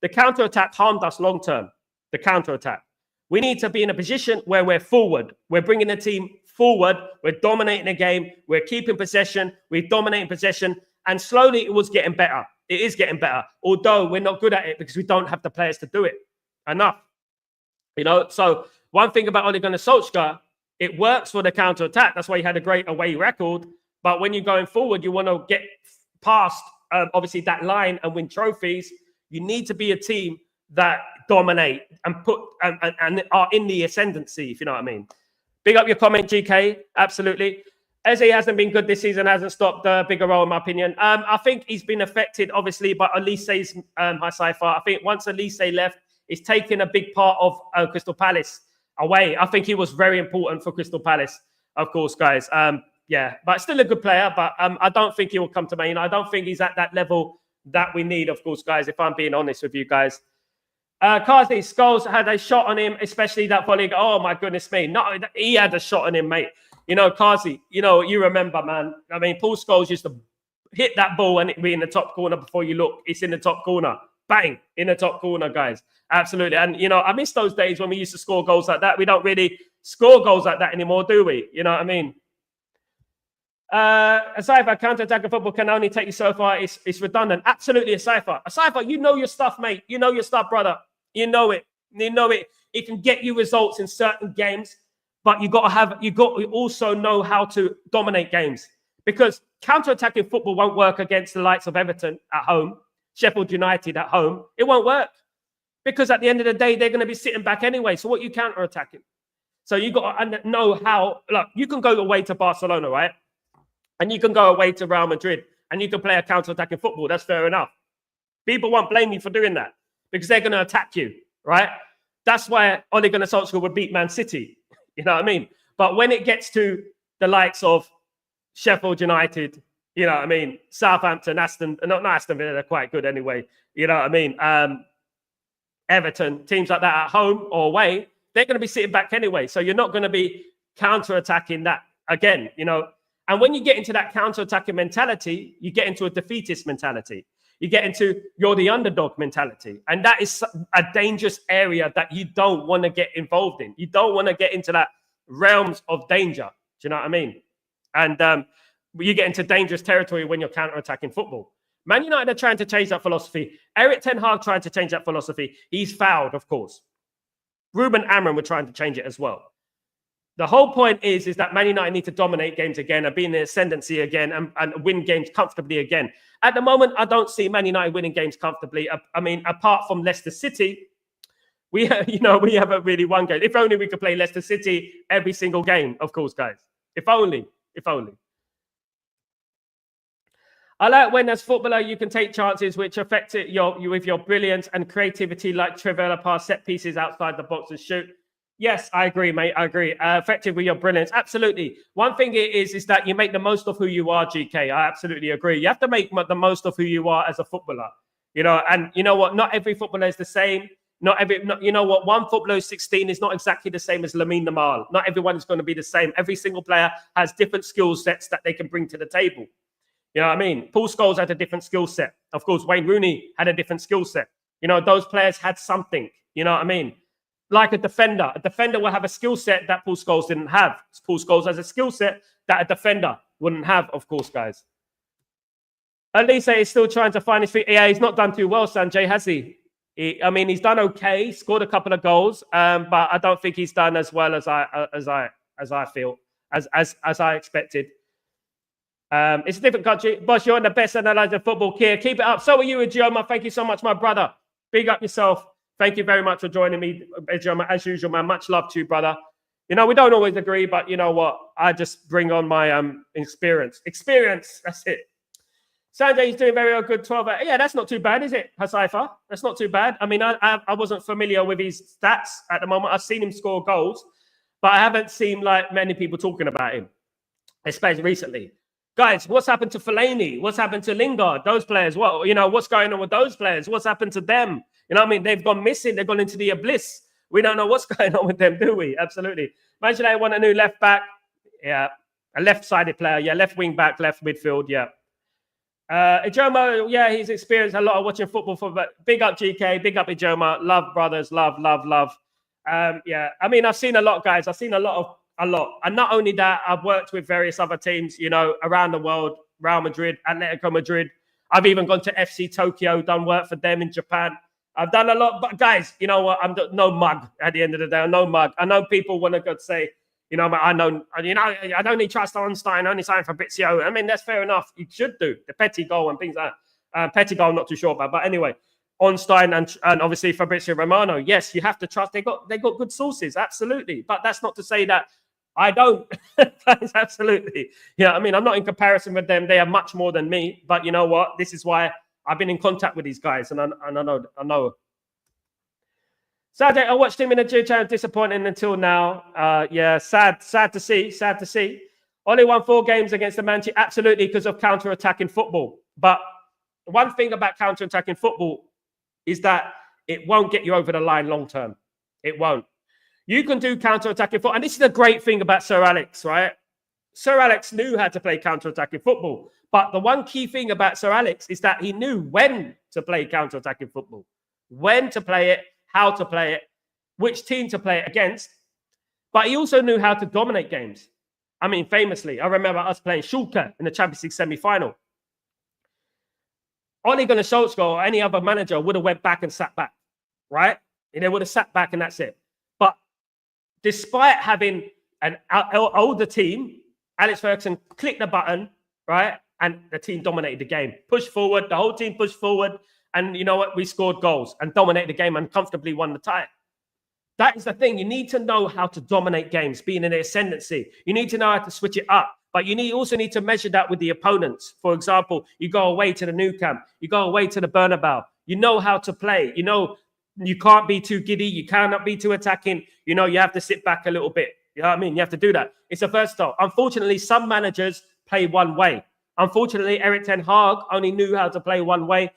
[SPEAKER 1] The counter-attack harmed us long-term, the counter-attack. We need to be in a position where we're forward. We're bringing the team forward. We're dominating the game. We're keeping possession. We're dominating possession. And slowly it was getting better. It is getting better. Although we're not good at it because we don't have the players to do it enough. So one thing about Ole Gunnar Solskjaer, it works for the counter-attack. That's why he had a great away record. But when you're going forward, you want to get past, obviously, that line and win trophies. You need to be a team that dominate and and are in the ascendancy, if you know what I mean. Big up your comment, GK. Absolutely. Eze hasn't been good this season, hasn't stopped the bigger role, in my opinion. I think he's been affected, obviously, by Elise's high Cypher. I think once Elise left, it's taken a big part of Crystal Palace away. I think he was very important for Crystal Palace, of course, guys. But still a good player, but I don't think he will come to Man. I don't think he's at that level that we need, of course, guys, if I'm being honest with you guys. Kazi, Scholes had a shot on him, especially that volley. Oh, my goodness me. No, he had a shot on him, mate. Kazi, you remember, man. I mean, Paul Scholes used to hit that ball and it'd be in the top corner before you look. It's in the top corner. Bang, in the top corner, guys. Absolutely. And, I miss those days when we used to score goals like that. We don't really score goals like that anymore, do we? You know what I mean? A Cypher, counter-attacking football can only take you so far. It's redundant. Absolutely a Cypher. A Cypher, you know your stuff, mate. You know your stuff, brother. You know it. You know it. It can get you results in certain games, but you got to also know how to dominate games, because counter-attacking football won't work against the likes of Everton at home, Sheffield United at home. It won't work, because at the end of the day, they're going to be sitting back anyway. So what are you counter-attacking? So you got to know how. Look, you can go away to Barcelona, right? And you can go away to Real Madrid and you can play a counter-attacking football. That's fair enough. People won't blame you for doing that because they're going to attack you, right? That's why Ole Gunnar Solskjaer would beat Man City. You know what I mean? But when it gets to the likes of Sheffield United, you know what I mean? Southampton, Aston Villa, they're quite good anyway. You know what I mean? Everton, teams like that at home or away, they're going to be sitting back anyway. So you're not going to be counter-attacking that again, And when you get into that counter-attacking mentality, you get into a defeatist mentality. You get into you're the underdog mentality. And that is a dangerous area that you don't want to get involved in. You don't want to get into that realms of danger. Do you know what I mean? And you get into dangerous territory when you're counter-attacking football. Man United are trying to change that philosophy. Erik ten Hag tried to change that philosophy. He's fouled, of course. Ruben Amorim were trying to change it as well. The whole point is that Man United need to dominate games again and be in the ascendancy again and win games comfortably again. At the moment, I don't see Man United winning games comfortably. I mean, apart from Leicester City, we haven't really won games. If only we could play Leicester City every single game, of course, guys. If only. I like when, as footballer, you can take chances which affect you with your brilliance and creativity, like Trivela pass set pieces outside the box and shoot. Yes, I agree, mate. I agree. Effective with your brilliance. Absolutely. One thing is that you make the most of who you are, GK. I absolutely agree. You have to make the most of who you are as a footballer. And you know what? Not every footballer is the same. One footballer who's 16 is not exactly the same as Lamine Yamal. Not everyone is going to be the same. Every single player has different skill sets that they can bring to the table. You know what I mean? Paul Scholes had a different skill set. Of course, Wayne Rooney had a different skill set. Those players had something. You know what I mean? Like a defender will have a skill set that Paul Scholes didn't have. Paul Scholes has a skill set that a defender wouldn't have, of course, guys. Elise is still trying to find his feet. Yeah, he's not done too well, Sanjay, has he? He's done okay, scored a couple of goals, but I don't think he's done as well as I feel, as I expected. It's a different country. Boss, you're the best analyzer of football here. Keep it up. So are you, Ijeoma. Thank you so much, my brother. Big up yourself. Thank you very much for joining me, Ijeoma, as usual, man. Much love to you, brother. We don't always agree, but you know what? I just bring on my experience. Experience, that's it. Sanjay is doing very good. 12. Yeah, that's not too bad, is it, Hasaifa? That's not too bad. I mean, I wasn't familiar with his stats at the moment. I've seen him score goals. but I haven't seen like many people talking about him, especially recently. Guys, what's happened to Fellaini? What's happened to Lingard? Those players, what's going on with those players? What's happened to them? You know what I mean? They've gone missing. They've gone into the abyss. We don't know what's going on with them, do we? Absolutely. Imagine they want a new left back. Yeah. A left-sided player. Yeah. Left wing back, left midfield. Yeah. Ijoma, yeah, he's experienced a lot of watching football but big up GK, big up Ijoma. Love, brothers. Love. Yeah. I mean, I've seen a lot, guys. I've seen a lot. And not only that, I've worked with various other teams, around the world, Real Madrid, Atletico Madrid. I've even gone to FC Tokyo, done work for them in Japan. I've done a lot, but guys, you know what? I'm no mug at the end of the day. I'm no mug. I know people want to go say, I don't trust Einstein, only sign Fabrizio. I mean, that's fair enough. You should do the petty goal and things like that. Petty goal, I'm not too sure about, but anyway, Einstein and obviously Fabrizio Romano. Yes, you have to trust. They got good sources, absolutely. But that's not to say that I don't. Absolutely. Yeah, I mean, I'm not in comparison with them. They are much more than me. But you know what? This is why I've been in contact with these guys, and I know. Saturday, I watched him in a G channel, disappointing until now. Yeah, sad to see. Only won 4 games against the Manchester, absolutely, because of counter-attacking football. But one thing about counter-attacking football is that it won't get you over the line long term. It won't. You can do counter-attacking football, and this is the great thing about Sir Alex, right? Sir Alex knew how to play counter-attacking football. But the one key thing about Sir Alex is that he knew when to play counter-attacking football, when to play it, how to play it, which team to play it against. But he also knew how to dominate games. I mean, famously, I remember us playing Schalke in the Champions League semi-final. Ole Gunnar Solskjaer or any other manager would have went back and sat back, right? And they would have sat back and that's it. But despite having an older team, Alex Ferguson clicked the button, right? And the team dominated the game. Pushed forward, the whole team pushed forward. And you know what? We scored goals and dominated the game and comfortably won the tie. That is the thing. You need to know how to dominate games, being in the ascendancy. You need to know how to switch it up. But you also need to measure that with the opponents. For example, you go away to the Nou Camp. You go away to the Bernabeu. You know how to play. You know you can't be too giddy. You cannot be too attacking. You know you have to sit back a little bit. You know what I mean? You have to do that. It's a versatile. Unfortunately, some managers play one way. Unfortunately, Erik ten Hag only knew how to play one way.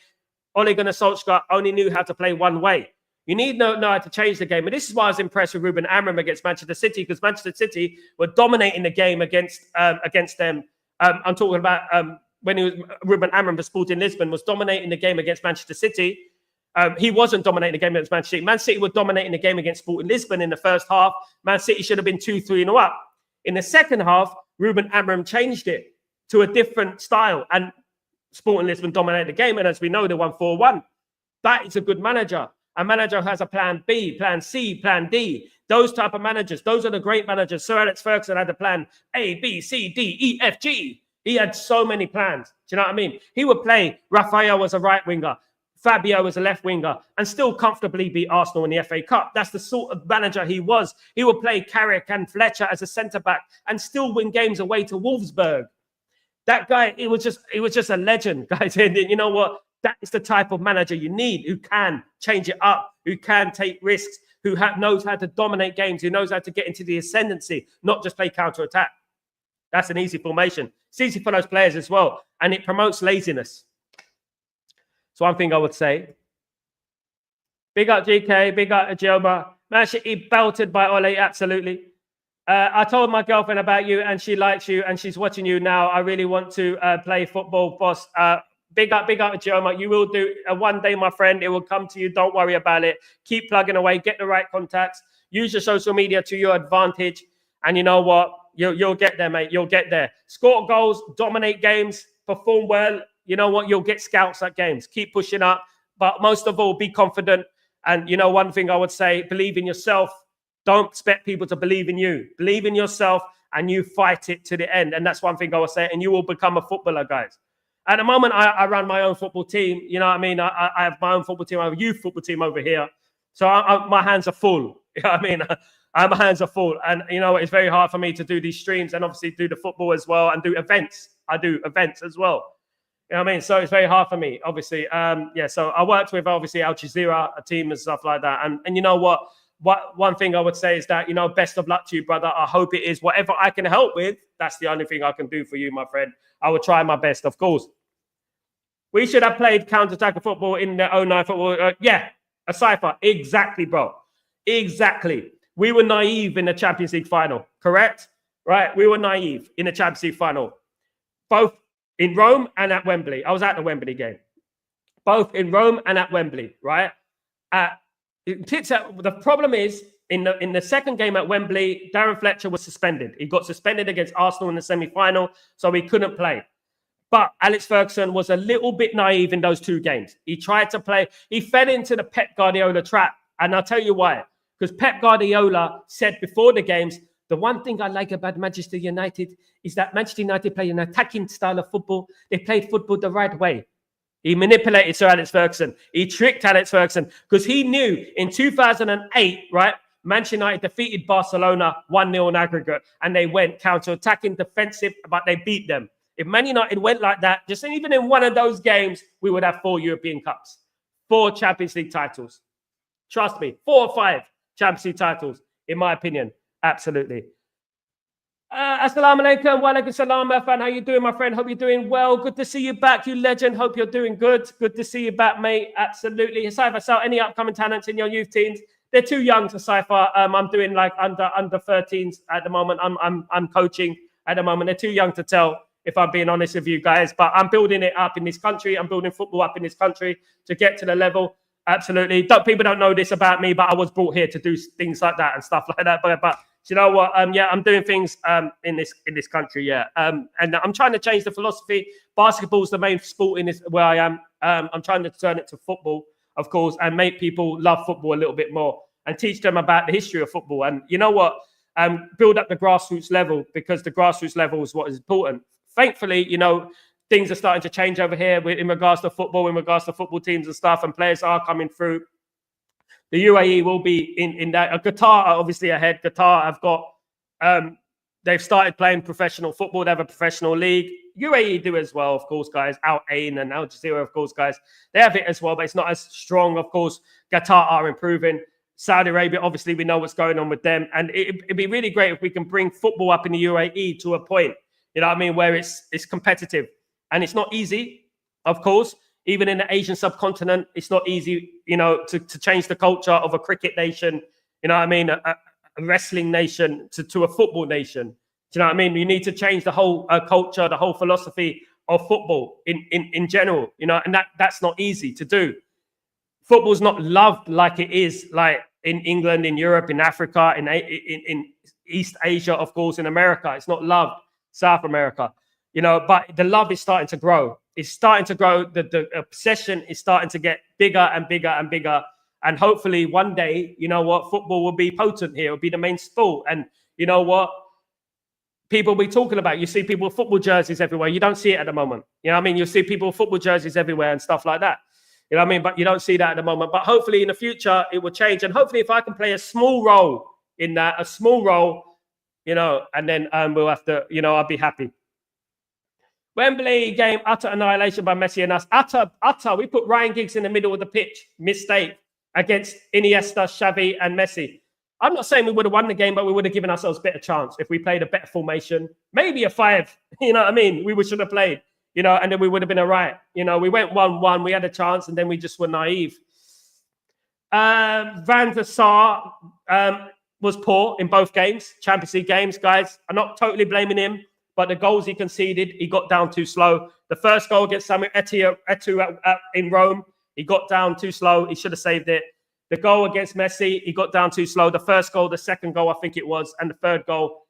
[SPEAKER 1] Ole Gunnar Solskjaer only knew how to play one way. You need to know how to change the game. And this is why I was impressed with Ruben Amorim against Manchester City, because Manchester City were dominating the game against them. I'm talking about when Ruben Amorim for Sporting Lisbon was dominating the game against Manchester City. He wasn't dominating the game against Man City. Man City were dominating the game against Sporting Lisbon in the first half. Man City should have been 2-3-0 up. In the second half, Ruben Amorim changed it to a different style, and Sporting Lisbon dominated the game. And as we know, they won 4-1. That is a good manager. A manager who has a plan B, plan C, plan D. Those type of managers, those are the great managers. Sir Alex Ferguson had a plan A, B, C, D, E, F, G. He had so many plans. Do you know what I mean? He would play Rafael as a right winger, Fabio as a left winger, and still comfortably beat Arsenal in the FA Cup. That's the sort of manager he was. He would play Carrick and Fletcher as a centre-back and still win games away to Wolfsburg. That guy, it was just a legend, guys. And you know what? That is the type of manager you need, who can change it up, who can take risks, who knows how to dominate games, who knows how to get into the ascendancy, not just play counter-attack. That's an easy formation. It's easy for those players as well, and it promotes laziness. So one thing I would say, big up GK, big up Ajoma. Man, he belted by Ole, absolutely. I told my girlfriend about you, and she likes you, and she's watching you now. I really want to play football, boss. Big up, Ajoma. You will do one day, my friend. It will come to you. Don't worry about it. Keep plugging away. Get the right contacts. Use your social media to your advantage. And you know what? You'll get there, mate. You'll get there. Score goals, dominate games, perform well. You know what? You'll get scouts at games. Keep pushing up. But most of all, be confident. And you know, one thing I would say, believe in yourself. Don't expect people to believe in you. Believe in yourself and you fight it to the end. And that's one thing I would say. And you will become a footballer, guys. At the moment, I run my own football team. You know what I mean? I have my own football team. I have a youth football team over here. So my hands are full. You know what I mean? My hands are full. And, you know, it's very hard for me to do these streams and obviously do the football as well and do events. I do events as well. You know what I mean? So it's very hard for me, obviously. Yeah, so I worked with, obviously, Al Jazeera, a team and stuff like that. And you know what? one thing I would say is that, best of luck to you, brother. I hope it is whatever I can help with. That's the only thing I can do for you, my friend. I will try my best, of course. We should have played counter-attack football in the 09 football. Yeah, a cipher. Exactly, bro. Exactly. We were naive in the Champions League final, correct? Right? We were naive in the Champions League final. Both in Rome and at Wembley. I was at the Wembley game. Both in Rome and at Wembley, right? The problem is, in the second game at Wembley, Darren Fletcher was suspended. He got suspended against Arsenal in the semi-final, so he couldn't play. But Alex Ferguson was a little bit naive in those two games. He tried to play. He fell into the Pep Guardiola trap. And I'll tell you why. Because Pep Guardiola said before the games, the one thing I like about Manchester United is that Manchester United play an attacking style of football. They played football the right way. He manipulated Sir Alex Ferguson. He tricked Alex Ferguson because he knew in 2008, right, Manchester United defeated Barcelona 1-0 in aggregate. And they went counter-attacking, defensive, but they beat them. If Man United went like that, just even in one of those games, we would have 4 European Cups, 4 Champions League titles. Trust me, 4 or 5 Champions League titles, in my opinion. Absolutely. Assalamu alaikum. Wa alaikum salam, fan. How you doing, my friend? Hope you're doing well. Good to see you back, you legend. Hope you're doing good. Good to see you back, mate. Absolutely. Hasifa, so any upcoming talents in your youth teams? They're too young to Hasifa. I'm doing like under 13s at the moment. I'm coaching at the moment. They're too young to tell, if I'm being honest with you guys. But I'm building it up in this country. I'm building football up in this country to get to the level. Absolutely. People don't know this about me, but I was brought here to do things like that and stuff like that. But you know what? Yeah, I'm doing things in this country. Yeah, and I'm trying to change the philosophy. Basketball is the main sport in this where I am. I'm trying to turn it to football, of course, and make people love football a little bit more and teach them about the history of football. And you know what? Build up the grassroots level, because the grassroots level is what is important. Thankfully, things are starting to change over here in regards to football, in regards to football teams and stuff, and players are coming through. The UAE will be in that. Qatar are obviously ahead. Qatar have got, they've started playing professional football. They have a professional league. UAE do as well, of course, guys. Al Ain and Al Jazeera, of course, guys. They have it as well, but it's not as strong, of course. Qatar are improving. Saudi Arabia, obviously, we know what's going on with them. And it'd be really great if we can bring football up in the UAE to a point, you know what I mean, where it's competitive. And it's not easy, of course. Even in the Asian subcontinent, it's not easy, to change the culture of a cricket nation, you know what I mean, a wrestling nation to a football nation. Do you know what I mean? You need to change the whole culture, the whole philosophy of football in general, and that's not easy to do. Football's not loved like it is like in England, in Europe, in Africa, in East Asia, of course, in America. It's not loved, South America. But the love is starting to grow. It's starting to grow. The obsession is starting to get bigger and bigger and bigger. And hopefully one day, football will be potent here. It'll be the main sport. And you know what? People will be talking about. You see people with football jerseys everywhere. You don't see it at the moment. You know what I mean? You see people with football jerseys everywhere and stuff like that. You know what I mean? But you don't see that at the moment. But hopefully in the future, it will change. And hopefully if I can play a small role in that, and then we'll have to, I'll be happy. Wembley game, utter annihilation by Messi and us. Utter. We put Ryan Giggs in the middle of the pitch. Mistake against Iniesta, Xavi, and Messi. I'm not saying we would have won the game, but we would have given ourselves a better chance if we played a better formation. Maybe a 5. You know what I mean? We should have played, and then we would have been all right. We went 1-1. We had a chance, and then we just were naive. Van der Sar was poor in both games, Champions League games, guys. I'm not totally blaming him. But the goals he conceded, he got down too slow. The first goal against Samuel Eto'o in Rome, he got down too slow. He should have saved it. The goal against Messi, he got down too slow. The first goal, the second goal, I think it was, and the third goal,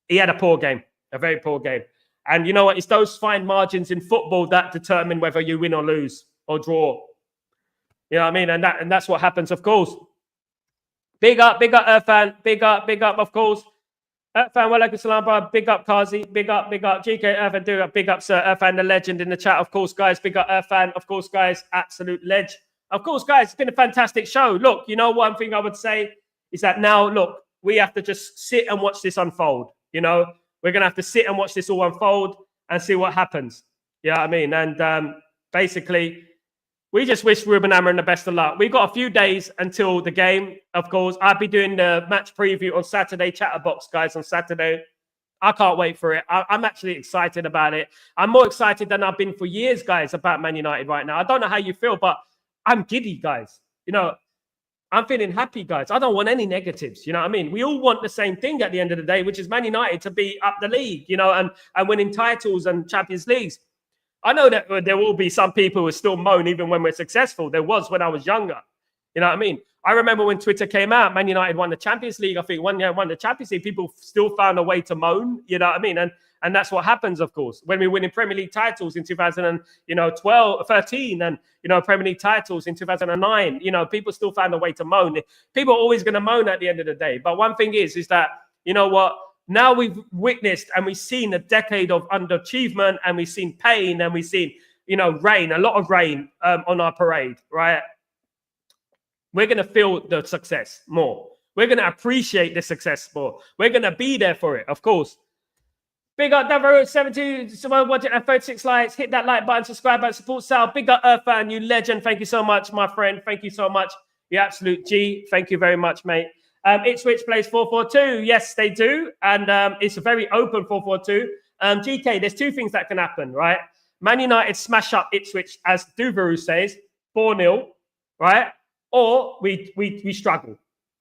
[SPEAKER 1] he had a poor game, a very poor game. And you know what? It's those fine margins in football that determine whether you win or lose or draw. You know what I mean? And that's what happens, of course. Big up, Irfan. Big up, of course. Irfan, walaikum salam, bro. Big up, Kazi. Big up. GK, Irfan, do big up, sir. Irfan, the legend in the chat, of course, guys. Big up, Irfan. Of course, guys. Absolute ledge. Of course, guys, it's been a fantastic show. Look, one thing I would say is that now, look, we have to just sit and watch this unfold. We're going to have to sit and watch this all unfold and see what happens. You know what I mean? And basically, We just wish Ruben Amorim the best of luck. We've got a few days until the game, of course. I'll be doing the match preview on Saturday, Chatterbox, guys, on Saturday. I can't wait for it. I'm actually excited about it. I'm more excited than I've been for years, guys, about Man United right now. I don't know how you feel, but I'm giddy, guys. You know, I'm feeling happy, guys. I don't want any negatives. You know what I mean? We all want the same thing at the end of the day, which is Man United to be up the league, you know, and winning titles and Champions Leagues. I know that there will be some people who still moan even when we're successful. There was when I was younger. You know what I mean? I remember when Twitter came out, Man United won the Champions League. I think one year won the Champions League. People still found a way to moan. You know what I mean? And that's what happens, of course, when we win in Premier League titles in 2012, 13, and Premier League titles in 2009. People still found a way to moan. People are always going to moan at the end of the day. But one thing is that what? Now we've witnessed and we've seen a decade of underachievement, and we've seen pain, and we've seen rain, a lot of rain on our parade, right? We're going to feel the success more. We're going to appreciate the success more. We're going to be there for it, of course. Big up Devo 72, someone watching at 36 likes. Hit that like button, subscribe button, support Sal. Big up Earthfan, you legend. Thank you so much, my friend. Thank you so much. You absolute G. Thank you very much, mate. Ipswich plays 4-4-2. Yes, they do. And it's a very open 4-4-2. GK, there's two things that can happen, right? Man United smash up Ipswich, as Duvaru says, 4-0, right? Or we struggle.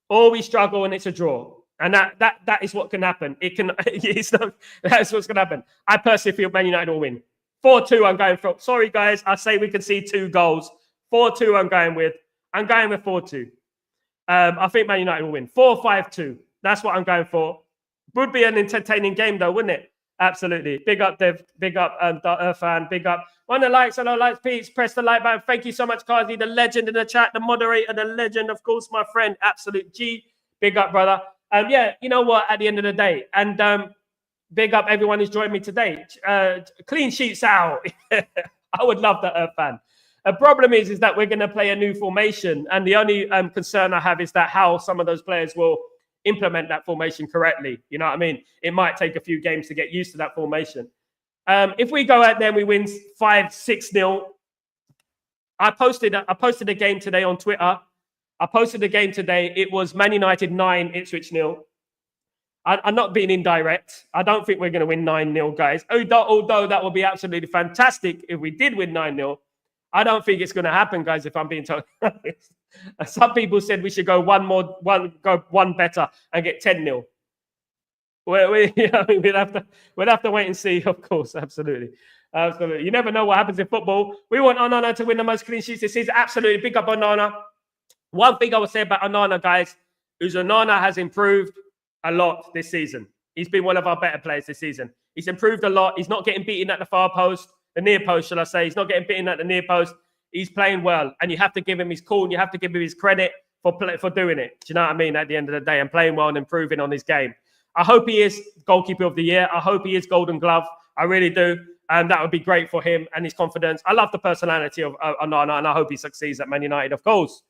[SPEAKER 1] Or we struggle and it's a draw. And that is what can happen. That's what's going to happen. I personally feel Man United will win. 4-2 I'm going for. Sorry, guys. I say we can see 2 goals. 4-2 I'm going with. I'm going with 4-2. I think Man United will win. 4-5-2. That's what I'm going for. Would be an entertaining game, though, wouldn't it? Absolutely. Big up, Dev. Big up, fan. Big up. One of the likes, hello, likes, please press the like button. Thank you so much, Kazi, the legend in the chat, the moderator, the legend, of course, my friend. Absolute G. Big up, brother. Yeah, you know what? At the end of the day, and big up everyone who's joined me today. Clean sheets out. I would love that, fan. The problem is that we're going to play a new formation, and the only concern I have is that how some of those players will implement that formation correctly. You know what I mean? It might take a few games to get used to that formation. If we go out there and we win 5-6-0, I posted a game today on Twitter. I posted the game today. It was Man United 9, Ipswich 0. I'm not being indirect. I don't think we're going to win 9-0, guys. Although that would be absolutely fantastic if we did win 9-0. I don't think it's going to happen, guys, if I'm being told. Some people said we should go one better and get 10-0. We'd have to wait and see, of course. Absolutely. You never know what happens in football. We want Onana to win the most clean sheets this season. Absolutely. Big up Onana. One thing I would say about Onana, guys, is Onana has improved a lot this season. He's been one of our better players this season. He's improved a lot. He's not getting beaten at the far post. The near post, shall I say. He's not getting beaten at the near post. He's playing well. And you have to give him his call, and you have to give him his credit for doing it. Do you know what I mean? At the end of the day, and playing well and improving on his game. I hope he is goalkeeper of the year. I hope he is Golden Glove. I really do. And that would be great for him and his confidence. I love the personality of Onana, and I hope he succeeds at Man United, of course.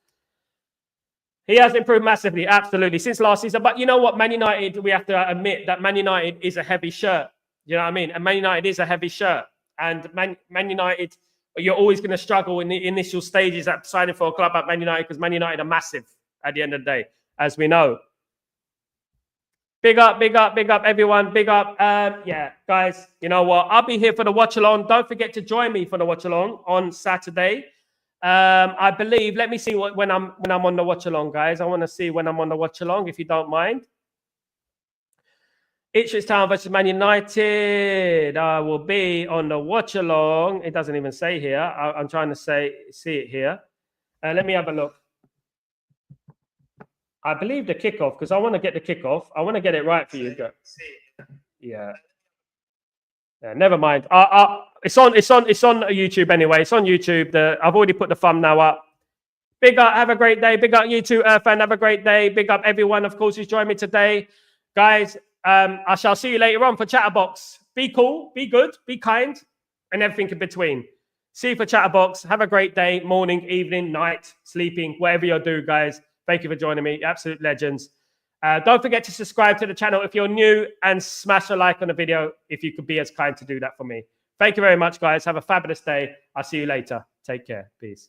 [SPEAKER 1] He has improved massively, absolutely, since last season. But you know what? Man United, we have to admit that Man United is a heavy shirt. You know what I mean? And Man United is a heavy shirt. And Man United, you're always going to struggle in the initial stages at signing for a club like Man United, because Man United are massive at the end of the day, as we know. Big up, everyone. Big up. Yeah, guys, you know what? I'll be here for the watch-along. Don't forget to join me for the watch-along on Saturday. I believe, let me see when I'm on the watch-along, guys. I want to see when I'm on the watch-along, if you don't mind. Ipswich Town versus Man United. I will be on the watch-along. It doesn't even say here. I'm trying to see it here. Let me have a look. I believe the kickoff, because I want to get the kickoff. I want to get it right for you. Yeah. Never mind. It's on YouTube anyway. It's on YouTube. I've already put the thumbnail up. Big up. Have a great day. Big up you too, Earthfan. Have a great day. Big up everyone, of course, who's joined me today. Guys, I shall see you later on for Chatterbox. Be cool, be good, be kind, and everything in between. See you for Chatterbox. Have a great day, morning, evening, night, sleeping, whatever you do, guys. Thank you for joining me. Absolute legends. Don't forget to subscribe to the channel if you're new, and smash a like on the video if you could be as kind to do that for me. Thank you very much, guys. Have a fabulous day. I'll see you later. Take care. Peace.